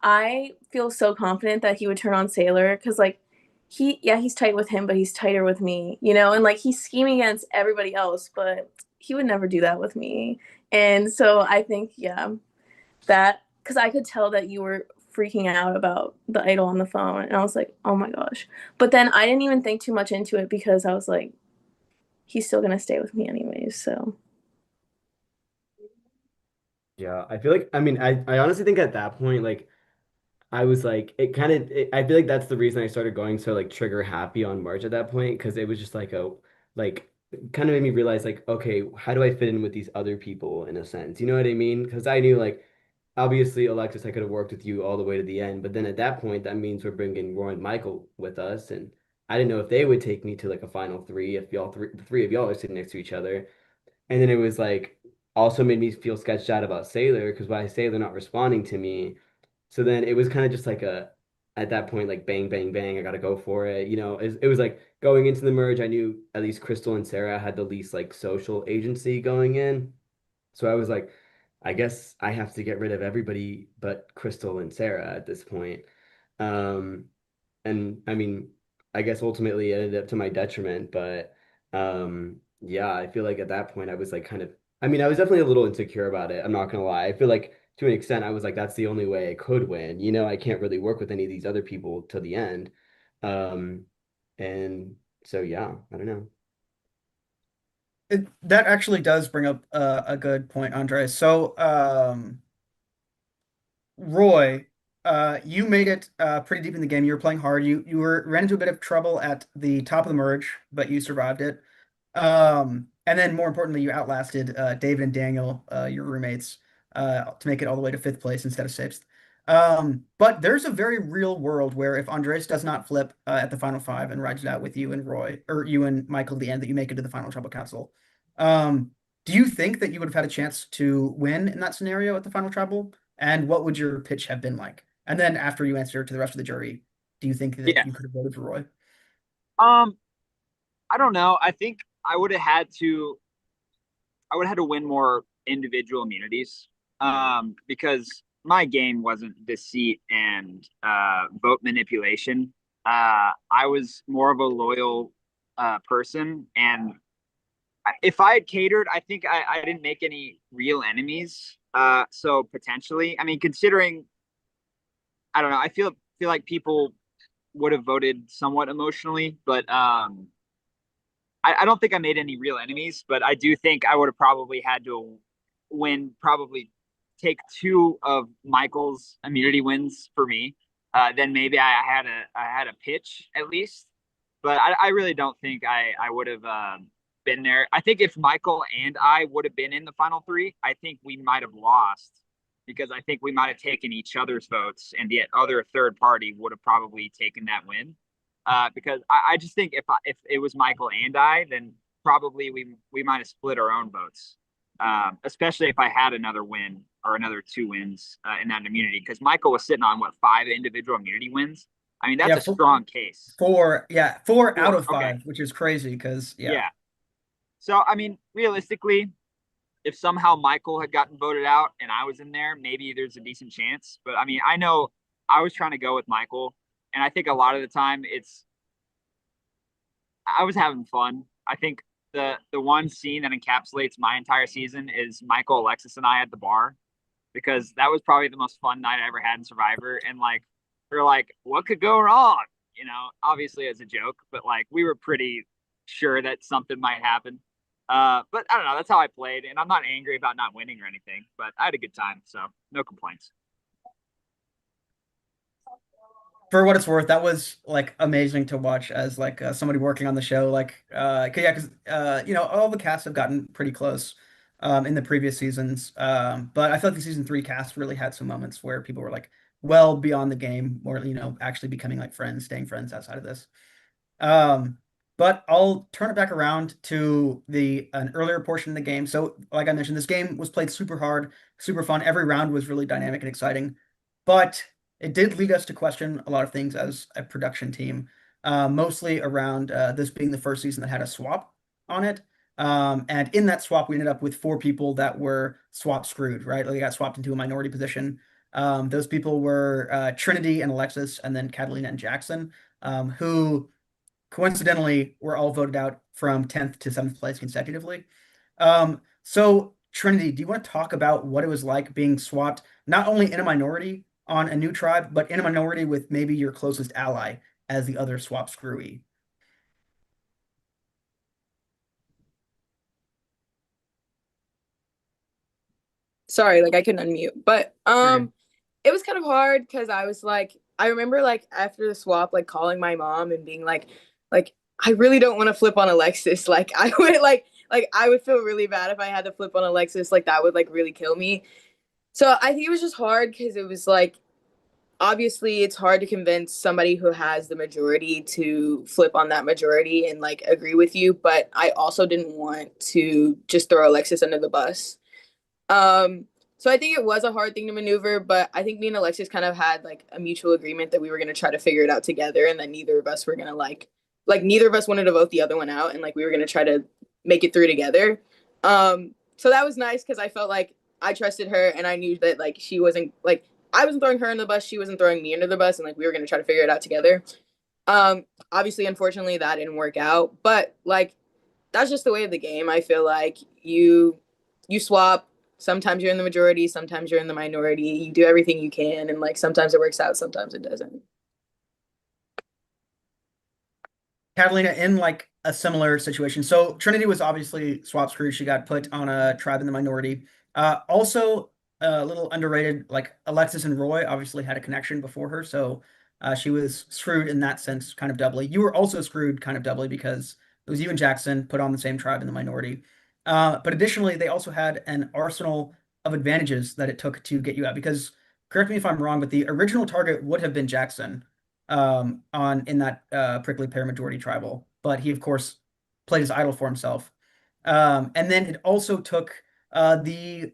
I feel so confident that he would turn on Sailor because like he's tight with him, but he's tighter with me, and like he's scheming against everybody else, but he would never do that with me. And so I think, that because I could tell that you were freaking out about the idol on the phone and I was like, oh my gosh. But then I didn't even think too much into it because I was like, he's still gonna stay with me anyways. So yeah, I feel like I honestly think at that point, like I was like, I feel like that's the reason I started going so like trigger happy on March at that point, because it was just like like kind of made me realize like, okay, how do I fit in with these other people in a sense? You know what I mean? Because I knew like, obviously, Alexis, I could have worked with you all the way to the end, but then at that point, that means we're bringing Roy and Michael with us, and I didn't know if they would take me to like a final three if the three of y'all are sitting next to each other. And then it was like also made me feel sketched out about Sailor because why is Sailor not responding to me? So then it was kind of just like at that point, like bang, bang, bang, I gotta go for it. It was like going into the merge, I knew at least Crystal and Sarah had the least like social agency going in. So I was like, I guess I have to get rid of everybody but Crystal and Sarah at this point. Um, and I mean, I guess ultimately it ended up to my detriment, but yeah, I feel like at that point I was like I was definitely a little insecure about it. I'm not gonna lie. I feel like to an extent I was like, that's the only way I could win. I can't really work with any of these other people till the end. And so yeah, I don't know. That actually does bring up a good point, Andre. So, Roy, you made it pretty deep in the game. You were playing hard. You ran into a bit of trouble at the top of the merge, but you survived it. And then more importantly, you outlasted David and Daniel, your roommates. to make it all the way to 5th place instead of 6th. But there's a very real world where if Andres does not flip at the final 5 and rides it out with you and Roy, or you and Michael at the end, that you make it to the final Trouble Castle. Do you think that you would have had a chance to win in that scenario at the final Trouble? And what would your pitch have been like? And then after you answer to the rest of the jury, do you think that Yeah. you could have voted for Roy? I don't know. I think I would have had to win more individual immunities. Because my game wasn't deceit and vote manipulation. I was more of a loyal person, and if I had catered, I think I didn't make any real enemies. So potentially, I mean, considering, I don't know, I feel like people would have voted somewhat emotionally, but I don't think I made any real enemies. But I do think I would have probably had to probably take 2 of Michael's immunity wins for me. Then maybe I had a pitch at least, but I really don't think I would have been there. I think if Michael and I would have been in the final 3, I think we might have lost, because I think we might have taken each other's votes, and the other third party would have probably taken that win. Because I just think if it was Michael and I, then probably we might have split our own votes. Especially if I had another win or another 2 wins in that immunity, because Michael was sitting on 5 individual immunity wins. I mean, that's a strong case. 4 out of 5, okay. which is crazy because Yeah. So I mean, realistically, if somehow Michael had gotten voted out and I was in there, maybe there's a decent chance. But I mean, I know I was trying to go with Michael, and I think a lot of the time I was having fun. I think the one scene that encapsulates my entire season is Michael, Alexis, and I at the bar, because that was probably the most fun night I ever had in Survivor. And like, we were like, what could go wrong? You know, obviously as a joke, but like we were pretty sure that something might happen. But I don't know. That's how I played, and I'm not angry about not winning or anything. But I had a good time, so no complaints. For what it's worth, that was like amazing to watch as like somebody working on the show. Like, because you know, all the casts have gotten pretty close in the previous seasons. But I felt like the season 3 cast really had some moments where people were like well beyond the game, or you know, actually becoming like friends, staying friends outside of this. But I'll turn it back around to an earlier portion of the game. So, like I mentioned, this game was played super hard, super fun. Every round was really dynamic and exciting, but it did lead us to question a lot of things as a production team, mostly around this being the first season that had a swap on it. And in that swap, we ended up with 4 people that were swap screwed, right? Like they got swapped into a minority position. Those people were Trinity and Alexis, and then Catalina and Jackson, who coincidentally were all voted out from 10th to 7th place consecutively. So Trinity, do you want to talk about what it was like being swapped, not only in a minority on a new tribe, but in a minority with maybe your closest ally as the other swap screwy? Sorry, like I couldn't unmute. But Okay. it was kind of hard because I was like, I remember like after the swap, like calling my mom and being like I really don't want to flip on Alexis. Like I would like I would feel really bad if I had to flip on Alexis. Like that would like really kill me. So I think it was just hard because it was like obviously it's hard to convince somebody who has the majority to flip on that majority and like agree with you. But I also didn't want to just throw Alexis under the bus. So I think it was a hard thing to maneuver, but I think me and Alexis kind of had like a mutual agreement that we were going to try to figure it out together, and that neither of us were going to like neither of us wanted to vote the other one out, and like we were going to try to make it through together. So that was nice because I felt like I trusted her, and I knew that like she wasn't like I wasn't throwing her under the bus, she wasn't throwing me under the bus, and like we were going to try to figure it out together. Obviously, unfortunately, that didn't work out, but like that's just the way of the game. I feel like you swap. Sometimes you're in the majority, sometimes you're in the minority. You do everything you can, and like sometimes it works out, sometimes it doesn't. Catalina, in like a similar situation. So Trinity was obviously swap screwed. She got put on a tribe in the minority. Also a little underrated, like Alexis and Roy obviously had a connection before her. So she was screwed in that sense, kind of doubly. You were also screwed kind of doubly because it was you and Jackson put on the same tribe in the minority. But additionally, they also had an Arsenal of advantages that it took to get you out. Because correct me if I'm wrong, but the original target would have been Jackson in that prickly pear majority tribal, but he of course played his idol for himself. And then it also took the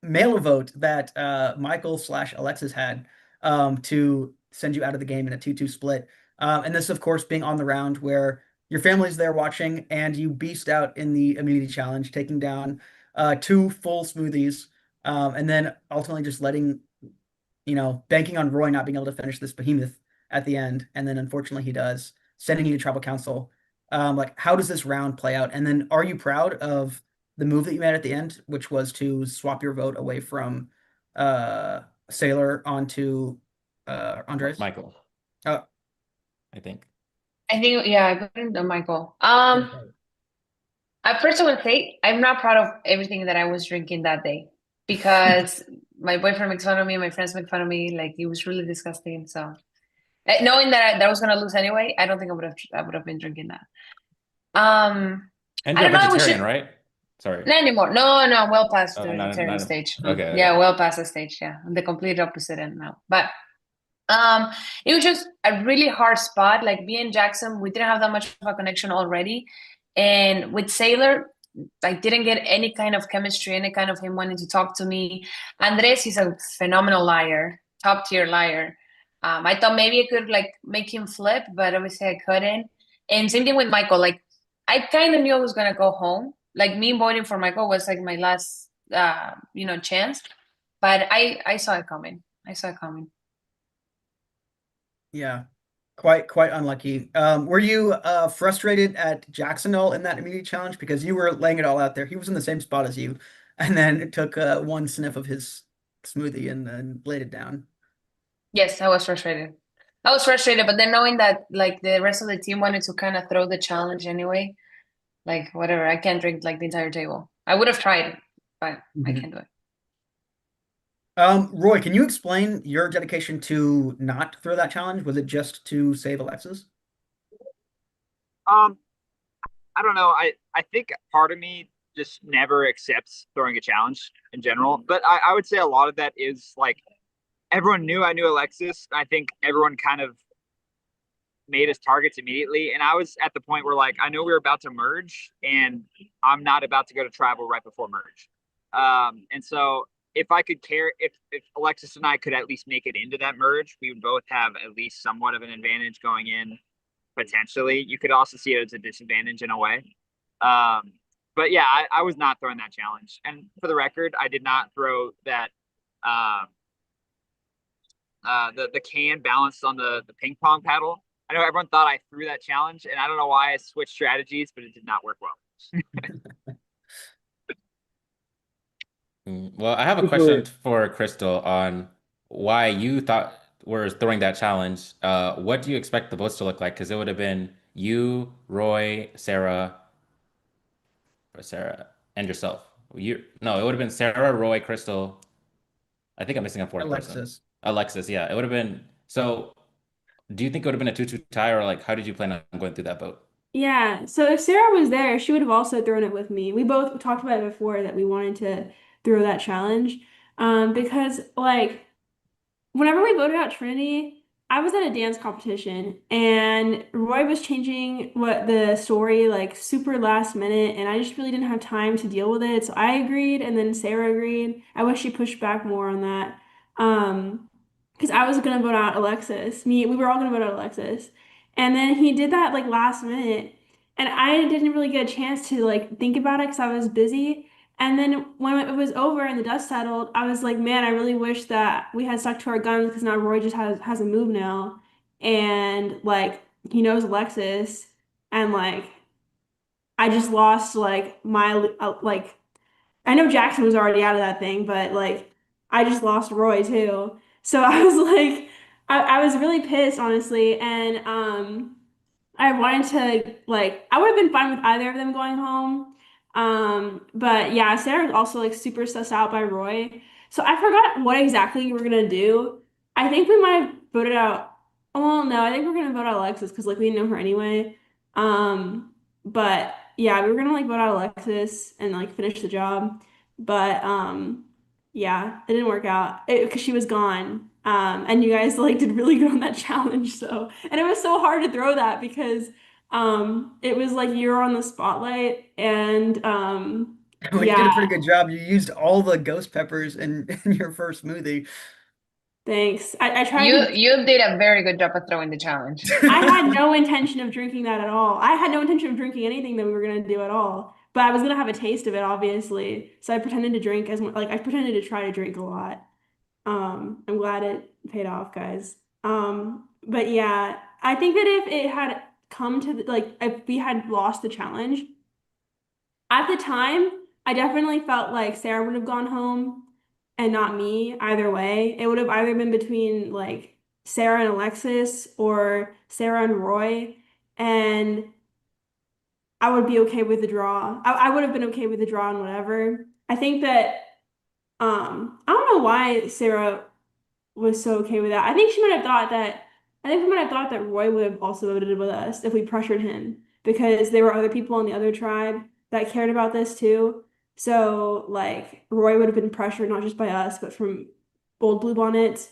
mail vote that Michael / Alexis had to send you out of the game in a 2-2 split. And this, of course, being on the round where your family's there watching and you beast out in the immunity challenge, taking down 2 full smoothies, and then ultimately just banking on Roy not being able to finish this behemoth at the end. And then unfortunately he does, sending you to tribal council. Like, how does this round play out? And then are you proud of the move that you made at the end, which was to swap your vote away from Sailor onto Andres? Michael, Oh, I think. Yeah, I put it on Michael. I first would say I'm not proud of everything that I was drinking that day because my boyfriend makes fun of me, my friends make fun of me, like it was really disgusting. So knowing that I was gonna lose anyway, I don't think I would have been drinking that. And I you're a don't know, we vegetarian, should right? Sorry. not anymore. No, well past the not vegetarian not stage. okay. Yeah, well past the stage. Yeah, I'm the complete opposite end now. But it was just a really hard spot. Like me and Jackson, we didn't have that much of a connection already, and with Sailor, I didn't get any kind of chemistry, any kind of him wanting to talk to me. Andres is a phenomenal liar, top tier liar. I thought maybe I could like make him flip, but obviously I couldn't. And same thing with Michael. Like I kind of knew I was gonna go home. Like me voting for Michael was like my last, chance. But I saw it coming. I saw it coming. yeah, quite unlucky. Were you frustrated at Jackson all in that immunity challenge because you were laying it all out there? He was in the same spot as you, and then it took one sniff of his smoothie and then laid it down. Yes, I was frustrated. But then knowing that like the rest of the team wanted to kind of throw the challenge anyway, like whatever, I can't drink like the entire table. I would have tried, but I can't do it. Roy, can you explain your dedication to not throw that challenge? Was it just to save Alexis? I don't know. I think part of me just never accepts throwing a challenge in general. But I would say a lot of that is like everyone knew I knew Alexis. I think everyone kind of made us targets immediately. And I was at the point where like I know we were about to merge and I'm not about to go to tribal right before merge. And so if I could care if Alexis and I could at least make it into that merge, we would both have at least somewhat of an advantage going in. Potentially, you could also see it as a disadvantage in a way. But yeah, I was not throwing that challenge. And for the record, I did not throw that the can balanced on the ping pong paddle. I know everyone thought I threw that challenge, and I don't know why I switched strategies, but it did not work well. Well, I have a question for Crystal on why you thought were throwing that challenge. What do you expect the votes to look like? Because it would have been you, Roy, Sarah, and yourself. No, it would have been Sarah, Roy, Crystal. I think I'm missing a fourth person. Alexis, yeah. It would have been. So, do you think it would have been a 2-2 tie, or like how did you plan on going through that vote? Yeah, so if Sarah was there, she would have also thrown it with me. We both talked about it before that we wanted to throw that challenge. Because like whenever we voted out Trinity, I was at a dance competition and Roy was changing what the story like super last minute and I just really didn't have time to deal with it. So I agreed and then Sarah agreed. I wish she pushed back more on that. Because I was gonna vote out Alexis. We were all gonna vote out Alexis. And then he did that like last minute. And I didn't really get a chance to like think about it because I was busy. And then when it was over and the dust settled, I was like, man, I really wish that we had stuck to our guns because now Roy just has a move now. And like he knows Alexis. And like I just lost like my like I know Jackson was already out of that thing, but like I just lost Roy too. So I was like I was really pissed honestly. And I wanted to like I would have been fine with either of them going home. But yeah, Sarah's also like super sussed out by Roy. So I forgot what exactly we were gonna do. I think we might have voted out. Well, no, I think we're gonna vote out Alexis because like we didn't know her anyway. But yeah, we were gonna like vote out Alexis and like finish the job. But yeah, it didn't work out because she was gone. And you guys like did really good on that challenge. So, and it was so hard to throw that because it was like you're on the spotlight and Well, you did yeah, a pretty good job. You used all the ghost peppers in your first smoothie. thanks. I tried You to. you did a very good job of throwing the challenge. I had no intention of drinking that at all. I had no intention of drinking anything that we were gonna do at all. But I was gonna have a taste of it, obviously. So I pretended to drink as much, like I pretended to try to drink a lot. I'm glad it paid off, guys. But yeah, I think that if it had come to like if we had lost the challenge at the time, I definitely felt like Sarah would have gone home and not me either way. It would have either been between like Sarah and Alexis or Sarah and Roy, and I would be okay with the draw. I would have been okay with the draw and whatever. I think that I don't know why Sarah was so okay with that. I think we might have thought that Roy would have also voted with us if we pressured him because there were other people in the other tribe that cared about this too. So like Roy would have been pressured not just by us, but from old Bluebonnets.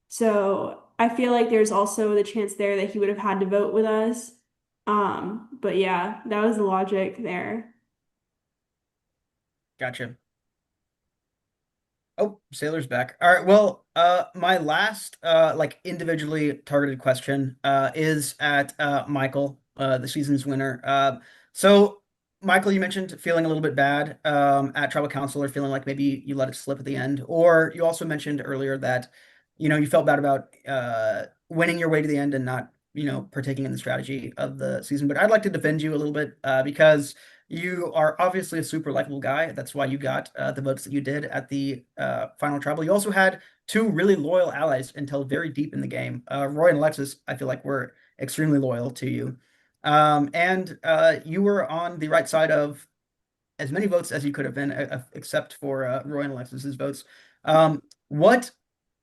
So I feel like there's also the chance there that he would have had to vote with us. But yeah, that was the logic there. Gotcha. Oh, Sailor's back. All right. Well, my last like individually targeted question is at Michael, the season's winner. So Michael, you mentioned feeling a little bit bad at tribal council or feeling like maybe you let it slip at the end, or you also mentioned earlier that you felt bad about winning your way to the end and not partaking in the strategy of the season. But I'd like to defend you a little bit because you are obviously a super likable guy. That's why you got the votes that you did at the final tribal. You also had two really loyal allies until very deep in the game. Roy and Alexis, I feel like, were extremely loyal to you. And you were on the right side of as many votes as you could have been, except for Roy and Alexis's votes. What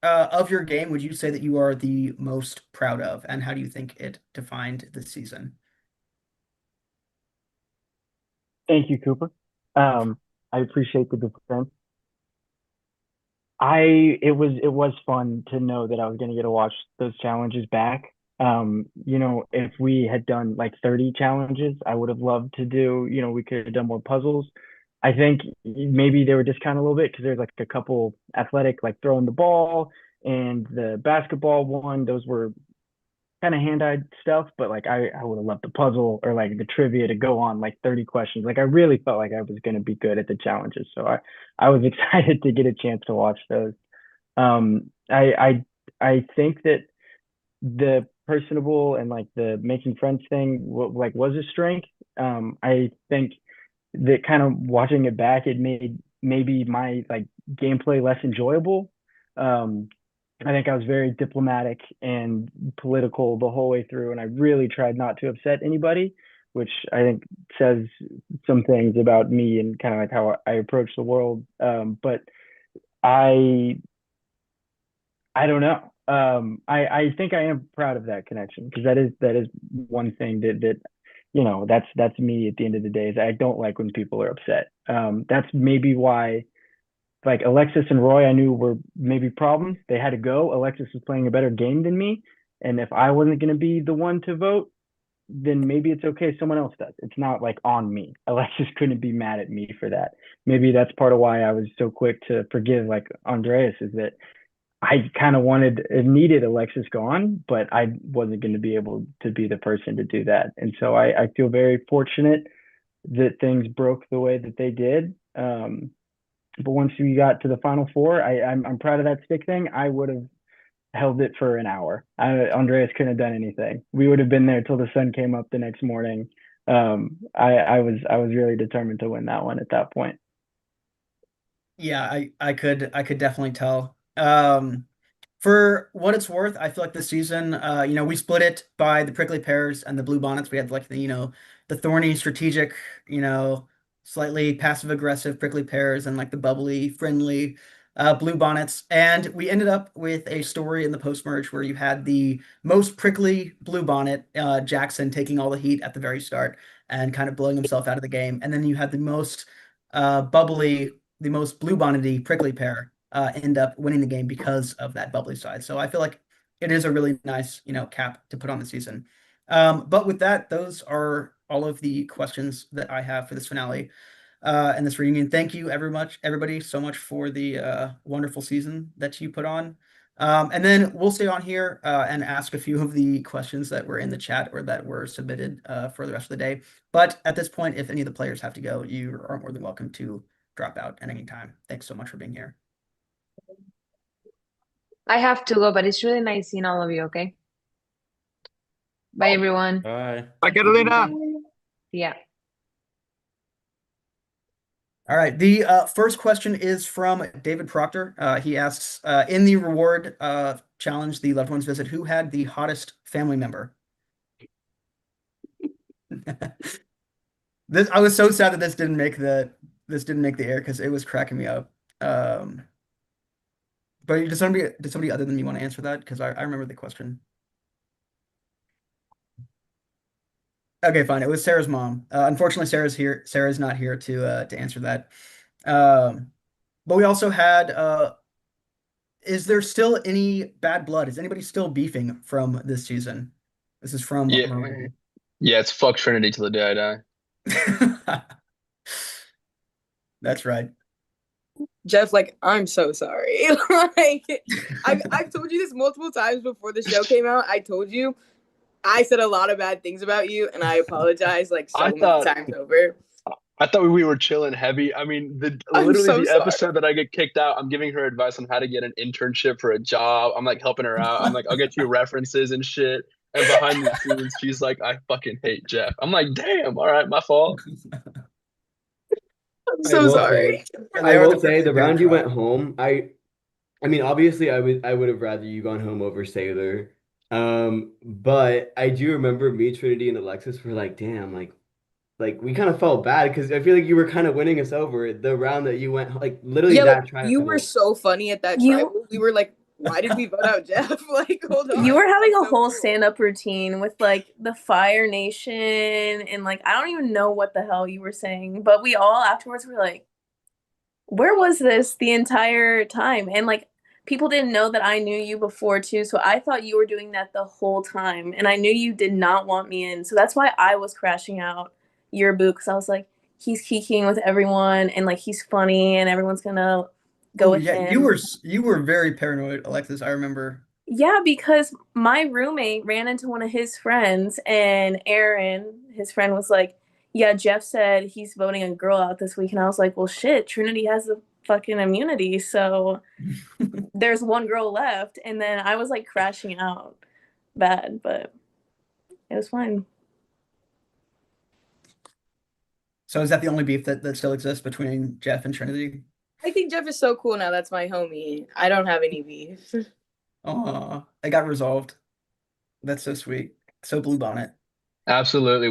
of your game would you say that you are the most proud of, and how do you think it defined this season? Thank you, Cooper. I appreciate the defense. It was fun to know that I was going to get to watch those challenges back. If we had done like 30 challenges, I would have loved to do, we could have done more puzzles. I think maybe they were discounted a little bit because there's like a couple athletic, like throwing the ball and the basketball one. Those were kind of hand-eye stuff, but like I would have loved the puzzle or like the trivia to go on like 30 questions. Like I really felt like I was going to be good at the challenges. So I was excited to get a chance to watch those. I think that the personable and like the making friends thing was a strength. I think that kind of watching it back, it made maybe my like gameplay less enjoyable. I think I was very diplomatic and political the whole way through, and I really tried not to upset anybody, which I think says some things about me and kind of like how I approach the world. But I don't know. I think I am proud of that connection because that is one thing that that's me at the end of the day is I don't like when people are upset. That's maybe why like Alexis and Roy I knew were maybe problems. They had to go. Alexis was playing a better game than me. And if I wasn't going to be the one to vote, then maybe it's okay. Someone else does. It's not like on me. Alexis couldn't be mad at me for that. Maybe that's part of why I was so quick to forgive like Andreas is that I kind of needed Alexis gone, but I wasn't going to be able to be the person to do that. And so I feel very fortunate that things broke the way that they did. But once we got to the final four, I'm proud of that stick thing. I would have held it for an hour. Andreas couldn't have done anything. We would have been there till the sun came up the next morning. I was really determined to win that one at that point. Yeah, I could definitely tell. For what it's worth, I feel like this season, we split it by the prickly pears and the blue bonnets. We had like the thorny, strategic, slightly passive aggressive prickly pears and like the bubbly, friendly blue bonnets. And we ended up with a story in the post merge where you had the most prickly blue bonnet, Jackson, taking all the heat at the very start and kind of blowing himself out of the game. And then you had the most bubbly, the most blue bonnety prickly pear, end up winning the game because of that bubbly side. So I feel like it is a really nice, cap to put on the season. But with that, those are all of the questions that I have for this finale and this reunion. Thank you everybody so much for the wonderful season that you put on. And then we'll stay on here and ask a few of the questions that were in the chat or that were submitted for the rest of the day. But at this point, if any of the players have to go, you are more than welcome to drop out at any time. Thanks so much for being here. I have to go, but it's really nice seeing all of you, okay? Bye, everyone. Bye. Bye, Catalina. Yeah. All right. The first question is from David Proctor. He asks, in the reward challenge, the loved ones visit, who had the hottest family member? I was so sad that this didn't make the air because it was cracking me up. But did somebody other than me want to answer that? Because I remember the question. Okay, fine. It was Sarah's mom. Unfortunately, Sarah's here. Sarah's not here to answer that. But we also had. Is there still any bad blood? Is anybody still beefing from this season? This is from Marie. Yeah, it's fuck Trinity till the day I die. That's right. Jeff, like, I'm so sorry. Like, I've told you this multiple times before the show came out. I told you I said a lot of bad things about you, and I apologize like so many times over. I thought we were chilling heavy. I mean, I'm literally so the sorry. episode that I get kicked out, I'm giving her advice on how to get an internship for a job. I'm like helping her out. I'm like, I'll get you references and shit. And behind the scenes, she's like, I fucking hate Jeff. I'm like, damn, all right, my fault. I'm so sorry. I will say the round you went home, I mean, obviously I would have rather you gone home over Sailor. But I do remember me, Trinity, and Alexis were like, damn, like we kind of felt bad because I feel like you were kind of winning us over the round that you went, like literally Yeah, that like, tribal. you were so funny at that tribal. We were like, why did we vote out Jeff? Like, hold on. You were having a whole stand-up routine with like the Fire Nation and like I don't even know what the hell you were saying, but we all afterwards were like, where was this the entire time? And like people didn't know that I knew you before too, so I thought you were doing that the whole time, and I knew you did not want me in, so that's why I was crashing out your boot because I was like, he's kikiing with everyone and like he's funny and everyone's gonna go with him. You were very paranoid, Alexis. I remember. Yeah, because my roommate ran into one of his friends, and Aaron, his friend, was like, yeah, Jeff said he's voting a girl out this week. And I was like, well, shit, Trinity has the fucking immunity. So there's one girl left. And then I was like crashing out bad, but it was fine. So is that the only beef that still exists between Jeff and Trinity? I think Jeff is so cool now. That's my homie. I don't have any beef. Oh, it got resolved. That's so sweet. So blue bonnet. Absolutely.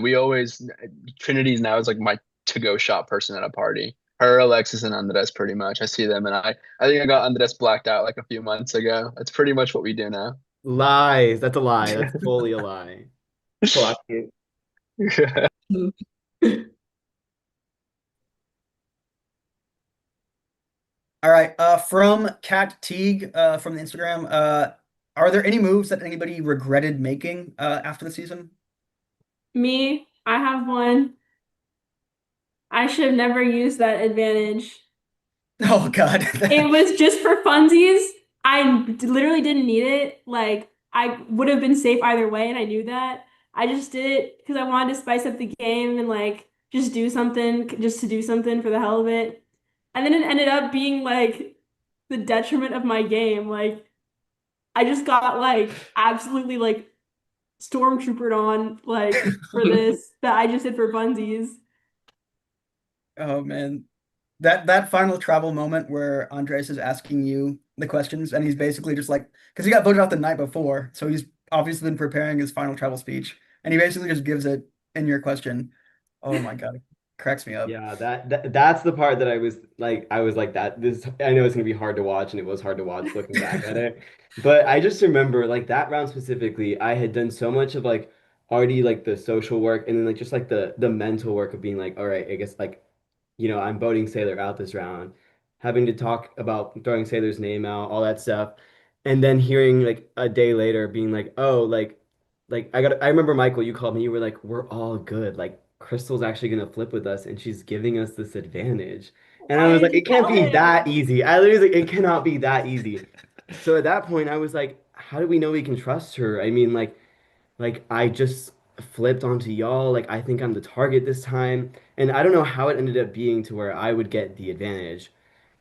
Trinity's now is like my to-go shop person at a party. Her, Alexis, and Andres pretty much. I see them, and I think I got Andres blacked out like a few months ago. That's pretty much what we do now. Lies. That's a lie. That's fully a lie. Fuck you. All right. From Kat Teague from the Instagram, are there any moves that anybody regretted making after the season? Me, I have one. I should have never used that advantage. Oh God. It was just for funsies. I literally didn't need it. Like I would have been safe either way, and I knew that. I just did it because I wanted to spice up the game and like just do something, just to do something for the hell of it. And then it ended up being like the detriment of my game. Like I just got like absolutely like stormtroopered on like for this that I just did for funsies. Oh man. That final travel moment where Andres is asking you the questions and he's basically just like, because he got voted out the night before, so he's obviously been preparing his final travel speech, and he basically just gives it in your question. Oh my God, it cracks me up. Yeah, that's the part that I was like that. This I know it's gonna be hard to watch, and it was hard to watch looking back at it. But I just remember like that round specifically, I had done so much of like already like the social work and then like just like the mental work of being like, all right, I guess like I'm voting Sailor out this round. having to talk about throwing Sailor's name out, all that stuff, and then hearing like a day later being like, oh, I remember Michael, you called me, you were like, we're all good. Like Crystal's actually gonna flip with us and she's giving us this advantage. And I Why was did like, you it can't tell be that him? easy. I literally was like, it cannot be that easy. So at that point, I was like, how do we know we can trust her? I mean, like I just flipped onto y'all. Like I think I'm the target this time. And I don't know how it ended up being to where I would get the advantage.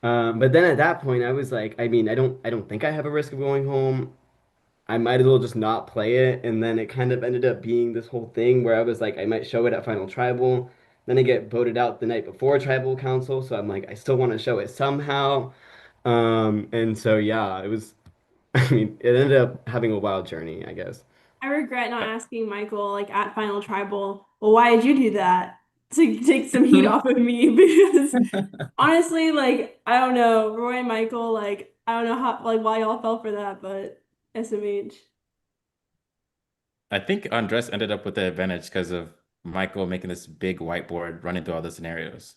But then at that point, I was like, I mean, I don't think I have a risk of going home. I might as well just not play it. And then it kind of ended up being this whole thing where I was like, I might show it at Final Tribal. Then I get voted out the night before Tribal Council. So I'm like, I still want to show it somehow. And so yeah, it was, I mean, it ended up having a wild journey, I guess. I regret not asking Michael like at Final Tribal, well, why did you do that? To take some heat off of me because honestly, like I don't know, Roy and Michael, like I don't know how like why y'all fell for that, but SMH. I think Andres ended up with the advantage because of Michael making this big whiteboard running through all the scenarios.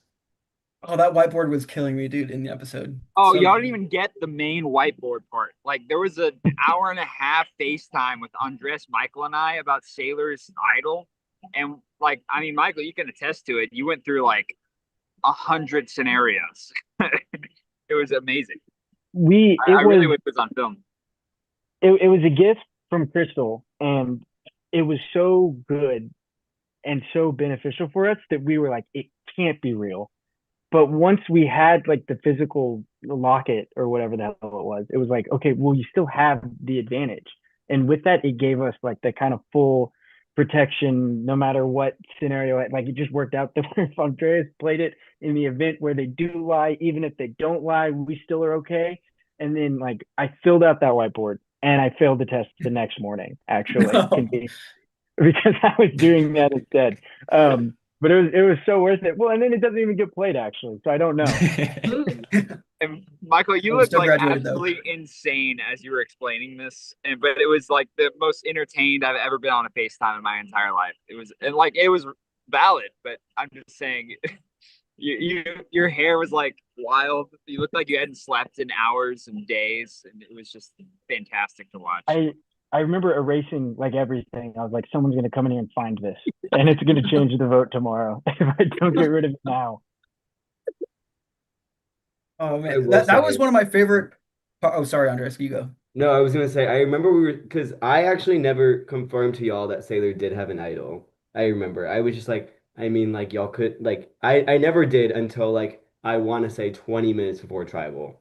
Oh, that whiteboard was killing me, dude, in the episode. Oh, So y'all good. didn't even get the main whiteboard part. Like there was an hour and a half FaceTime with Andres, Michael, and I about Sailor's Idol. And like, I mean, Michael, you can attest to it. You went through like 100 scenarios. It was amazing. I really wish it was on film. It was a gift from Crystal, and it was so good and so beneficial for us that we were like, it can't be real. But once we had like the physical locket or whatever the hell it was like, okay, well, you still have the advantage. And with that, it gave us like the kind of full protection no matter what scenario. Like it just worked out that if Andreas played it in the event where they do lie, even if they don't lie, we still are okay. And then like I filled out that whiteboard and I failed the test the next morning, actually, because I was doing that instead. But it was so worth it. Well, and then it doesn't even get played actually, so I don't know. And Michael, you I'm looked still like graduated, though. absolutely insane as you were explaining this, and but it was like the most entertained I've ever been on a FaceTime in my entire life. It was and like it was valid, but I'm just saying, your hair was like wild. You looked like you hadn't slept in hours and days, and it was just fantastic to watch. I remember erasing like everything. I was like, someone's gonna come in here and find this, and it's gonna change the vote tomorrow if I don't get rid of it now. Oh I man, will that was say, one of my favorite. Oh, sorry, Andres, you go. no, I was gonna say, I remember we were, because I actually never confirmed to y'all that Sailor did have an idol. I remember. I was just like, I mean, like y'all could like I never did until like I want to say 20 minutes before Tribal.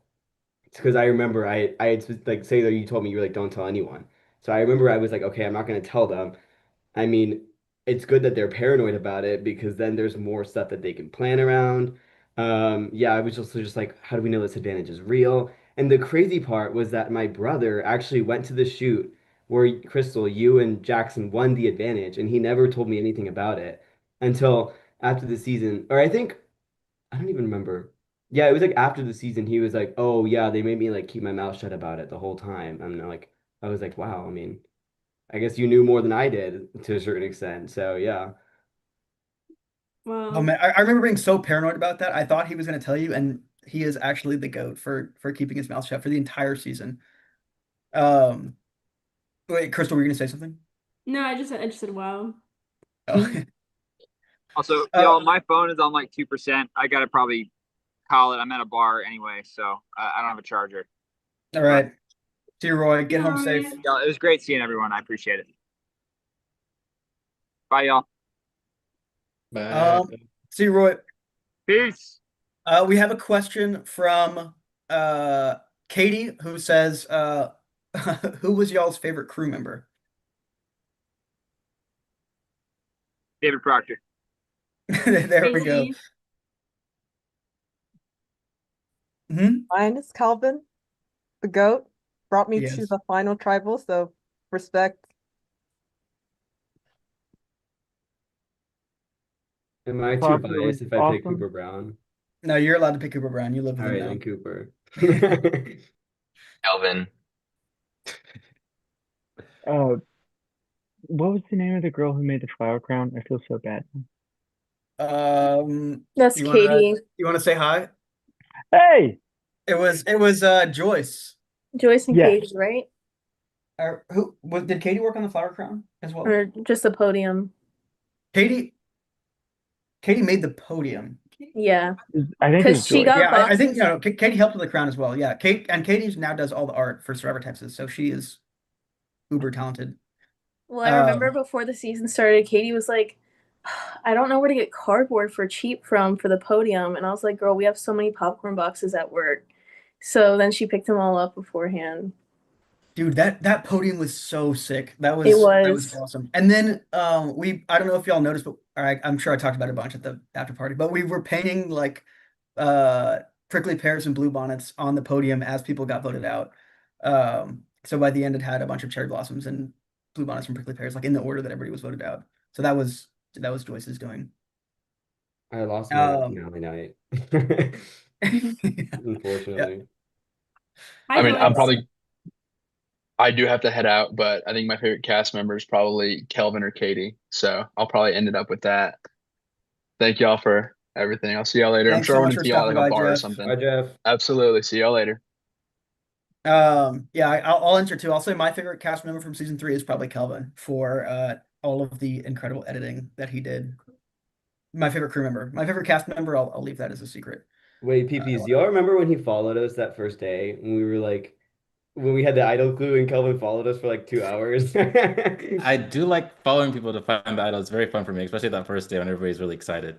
It's because I remember I had like Sailor, you told me you were like, don't tell anyone. So I remember I was like, okay, I'm not gonna tell them. I mean, it's good that they're paranoid about it because then there's more stuff that they can plan around. Yeah, I was just like, how do we know this advantage is real? And the crazy part was that my brother actually went to the shoot where Crystal, you and Jackson won the advantage, and he never told me anything about it until after the season. Or I don't even remember. Yeah, it was like after the season, he was like, "Oh yeah, they made me like keep my mouth shut about it the whole time." I was like, "Wow." I mean, I guess you knew more than I did to a certain extent. So yeah. Oh Well, man, I remember being so paranoid about that. I thought he was going to tell you, and he is actually the goat for keeping his mouth shut for the entire season. Um, Wait, Crystal, were you going to say something? no, I just said wow. Oh. Also, y'all, my phone is on like 2%. I gotta probably call it. I'm at a bar anyway, so I don't have a charger. All right. See you, Roy. Get home safe. Y'all, it was great seeing everyone. I appreciate it. Bye, y'all. Bye. See you, Roy. Peace. We have a question from Katie, who says, who was y'all's favorite crew member? David Proctor. There we go. Mine is Calvin, the GOAT. Brought me to Yes. the final tribal, so respect. Am I too Proctor was biased if I pick awesome. Cooper Brown? No, you're allowed to pick Cooper Brown. You live with All him right, now. then Cooper. Kelvin. What was the name of the girl who made the flower crown? I feel so bad. That's you Katie. you want to say hi? Hey, It was Joyce. Joyce and Yes. Katie, right? Or did Katie work on the flower crown as well? Or just the podium? Katie made the podium. Yeah, I think it because was she Joyce. got Yeah, I think boxes. Katie helped with the crown as well. Yeah, Katie's now does all the art for Survivor Texas, so she is uber talented. Well, I remember Um, before the season started, Katie was like, I don't know where to get cardboard for cheap from for the podium. And I was like, girl, we have so many popcorn boxes at work. So then she picked them all up beforehand. Dude, that podium was so sick. That It was was. awesome. And then I don't know if y'all noticed, but I'm sure I talked about it a bunch at the after party, but we were painting like prickly pears and blue bonnets on the podium as people got voted out. So by the end it had a bunch of cherry blossoms and blue bonnets and prickly pears, like in the order that everybody was voted out. So that was Joyce's doing. I lost him on the Um finale night, yeah. unfortunately. Hi, I mean, Joyce. I do have to head out, but I think my favorite cast member is probably Kelvin or Katie. So I'll probably end it up with that. Thank y'all for everything. I'll see y'all later. I'm Thanks sure so I much want to for see y'all at stopping like a by, bar or Jeff. something. Bye, Jeff. Absolutely. See y'all later. Yeah, I'll enter too. I'll say my favorite cast member from season 3 is probably Kelvin for all of the incredible editing that he did. My favorite crew member, my favorite cast member, I'll leave that as a secret. Wait, PPs, do y'all remember when he followed us that first day when we were like, when we had the idol clue and Kelvin followed us for like 2 hours? I do like following people to find the idol. It's very fun for me, especially that first day when everybody's really excited.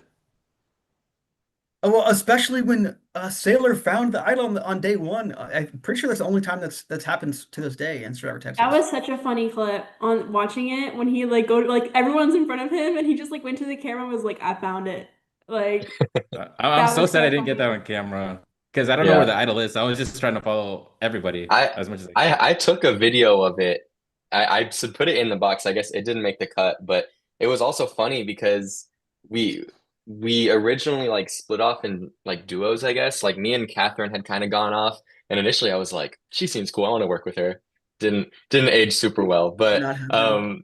Oh, well, especially when Sailor found the idol on day one. I'm pretty sure that's the only time that's happened to this day in Survivor That Texas. was such a funny clip on watching it when he like everyone's in front of him and he just like went to the camera and was like, I found it. Like I'm that so was sad I so didn't get that funny. on camera because I don't know where Yeah. the idol is. I was just trying to follow everybody I as much as I could. I took a video of it. I should put it in the box. I guess it didn't make the cut, but it was also funny because we we originally like split off in like duos, I guess. Like me and Catherine had kind of gone off, and initially I was like, she seems cool. I want to work with her. Didn't age super well, Did but not happen.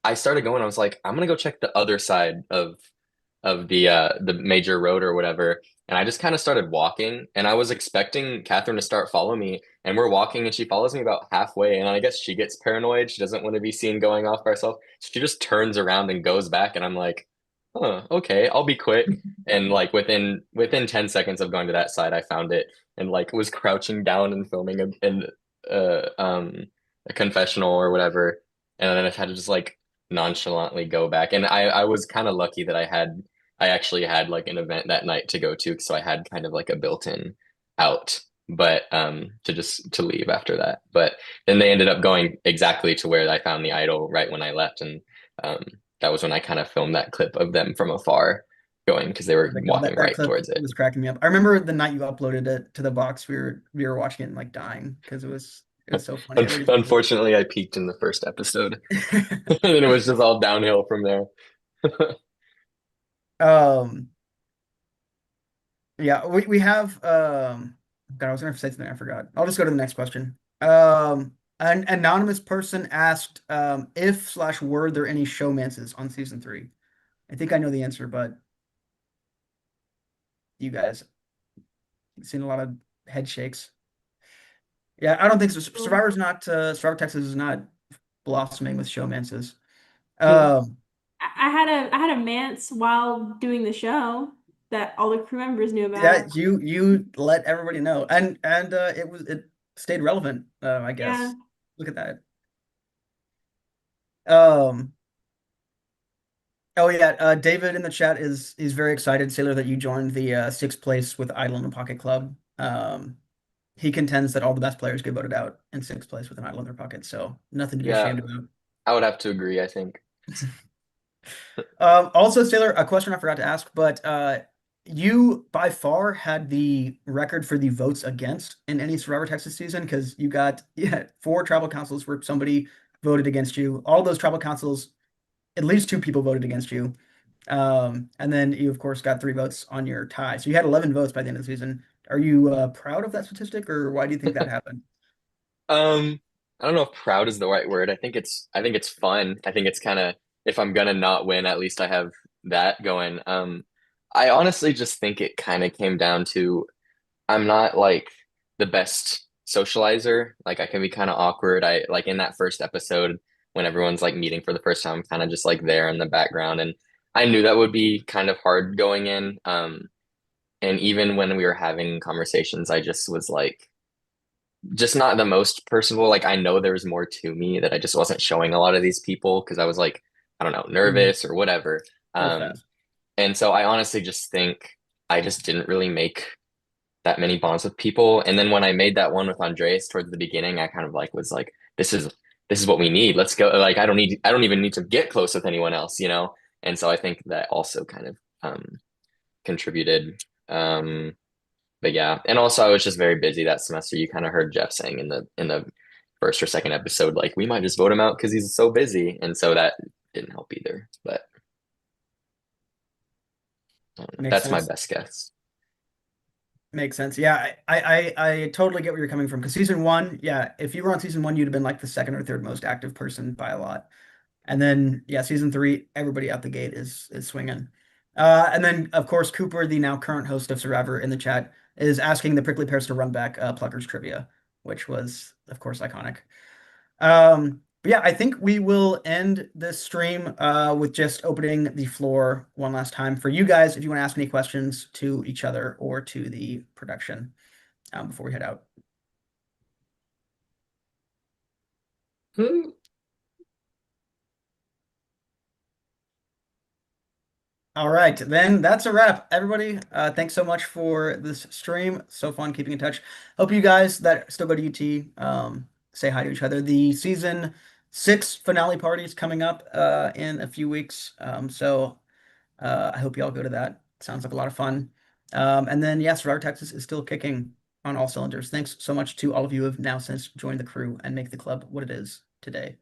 I started going. I was like, I'm gonna go check the other side of the major road or whatever. And I just kind of started walking, and I was expecting Catherine to start following me. And we're walking, and she follows me about halfway. And I guess she gets paranoid. She doesn't want to be seen going off by herself. So she just turns around and goes back. And I'm like, huh, okay, I'll be quick. And like within 10 seconds of going to that side, I found it and like was crouching down and filming a confessional or whatever. And then I had to just like nonchalantly go back. And I was kind of lucky that I actually had like an event that night to go to, so I had kind of like a built-in out, but to leave after that. But then they ended up going exactly to where I found the idol right when I left, and um, that was when I kind of filmed that clip of them from afar going because they were Like, walking that right clip towards it. was cracking me up. I remember the night you uploaded it to the box. We were watching it and like dying because it was so funny. Unfortunately, I peaked in the first episode, and then it was just all downhill from there. Um, yeah, we have God, I was gonna say something I forgot. I'll just go to the next question. An anonymous person asked if slash were there any showmances on season 3? I think I know the answer, but you guys seen a lot of head shakes. Yeah, I don't think so. Survivor Texas is not blossoming with showmances. Um, I had a manse while doing the show that all the crew members knew yeah, about. you let everybody know, and it stayed relevant. I guess. Yeah. Look at that. Um. Oh yeah, David in the chat is very excited, Sailor, that you joined the 6th place with Idol in the Pocket Club. He contends that all the best players get voted out in 6th place with an idol in their pocket, so nothing to be Yeah, ashamed about. I would have to agree, I think. Also, Sailor, a question I forgot to ask, but you by far had the record for the votes against in any Survivor Texas season because you got 4 tribal councils where somebody voted against you. All those tribal councils, at least 2 people voted against you. And then you, of course, got 3 votes on your tie. So you had 11 votes by the end of the season. Are you proud of that statistic, or why do you think that happened? I don't know if proud is the right word. I think it's fun. I think it's kind of if I'm gonna not win, at least I have that going. I honestly just think it kind of came down to I'm not like the best socializer. Like I can be kind of awkward. I like in that first episode when everyone's like meeting for the first time, I'm kind of just like there in the background. And I knew that would be kind of hard going in. And even when we were having conversations, I just was like, just not the most personable. Like I know there was more to me that I just wasn't showing a lot of these people because I was like, I don't know, nervous or whatever. Um, and so I honestly just think I just didn't really make that many bonds with people. And then when I made that one with Andreas towards the beginning, I kind of like was like, this is what we need. Let's go. Like I don't even need to get close with anyone else, you know? And so I think that also kind of contributed. But yeah, and also I was just very busy that semester. You kind of heard Jeff saying in the first or second episode, like we might just vote him out because he's so busy, and so that didn't help either. But Makes that's my sense. best guess. Makes sense. Yeah, I totally get where you're coming from. Because season one, yeah, if you were on season one, you'd have been like the second or third most active person by a lot. And then yeah, season three, everybody out the gate is swinging. And then of course Cooper, the now current host of Survivor in the chat, is asking the Prickly Pears to run back Pluckers trivia, which was of course iconic. But yeah, I think we will end this stream with just opening the floor one last time for you guys if you want to ask any questions to each other or to the production before we head out. All right, then that's a wrap. Everybody, thanks so much for this stream. So fun keeping in touch. Hope you guys that still go to UT say hi to each other. The season 6 finale party is coming up in a few weeks. So I hope you all go to that. Sounds like a lot of fun. And then, yes, Survivor Texas is still kicking on all cylinders. Thanks so much to all of you who have now since joined the crew and make the club what it is today.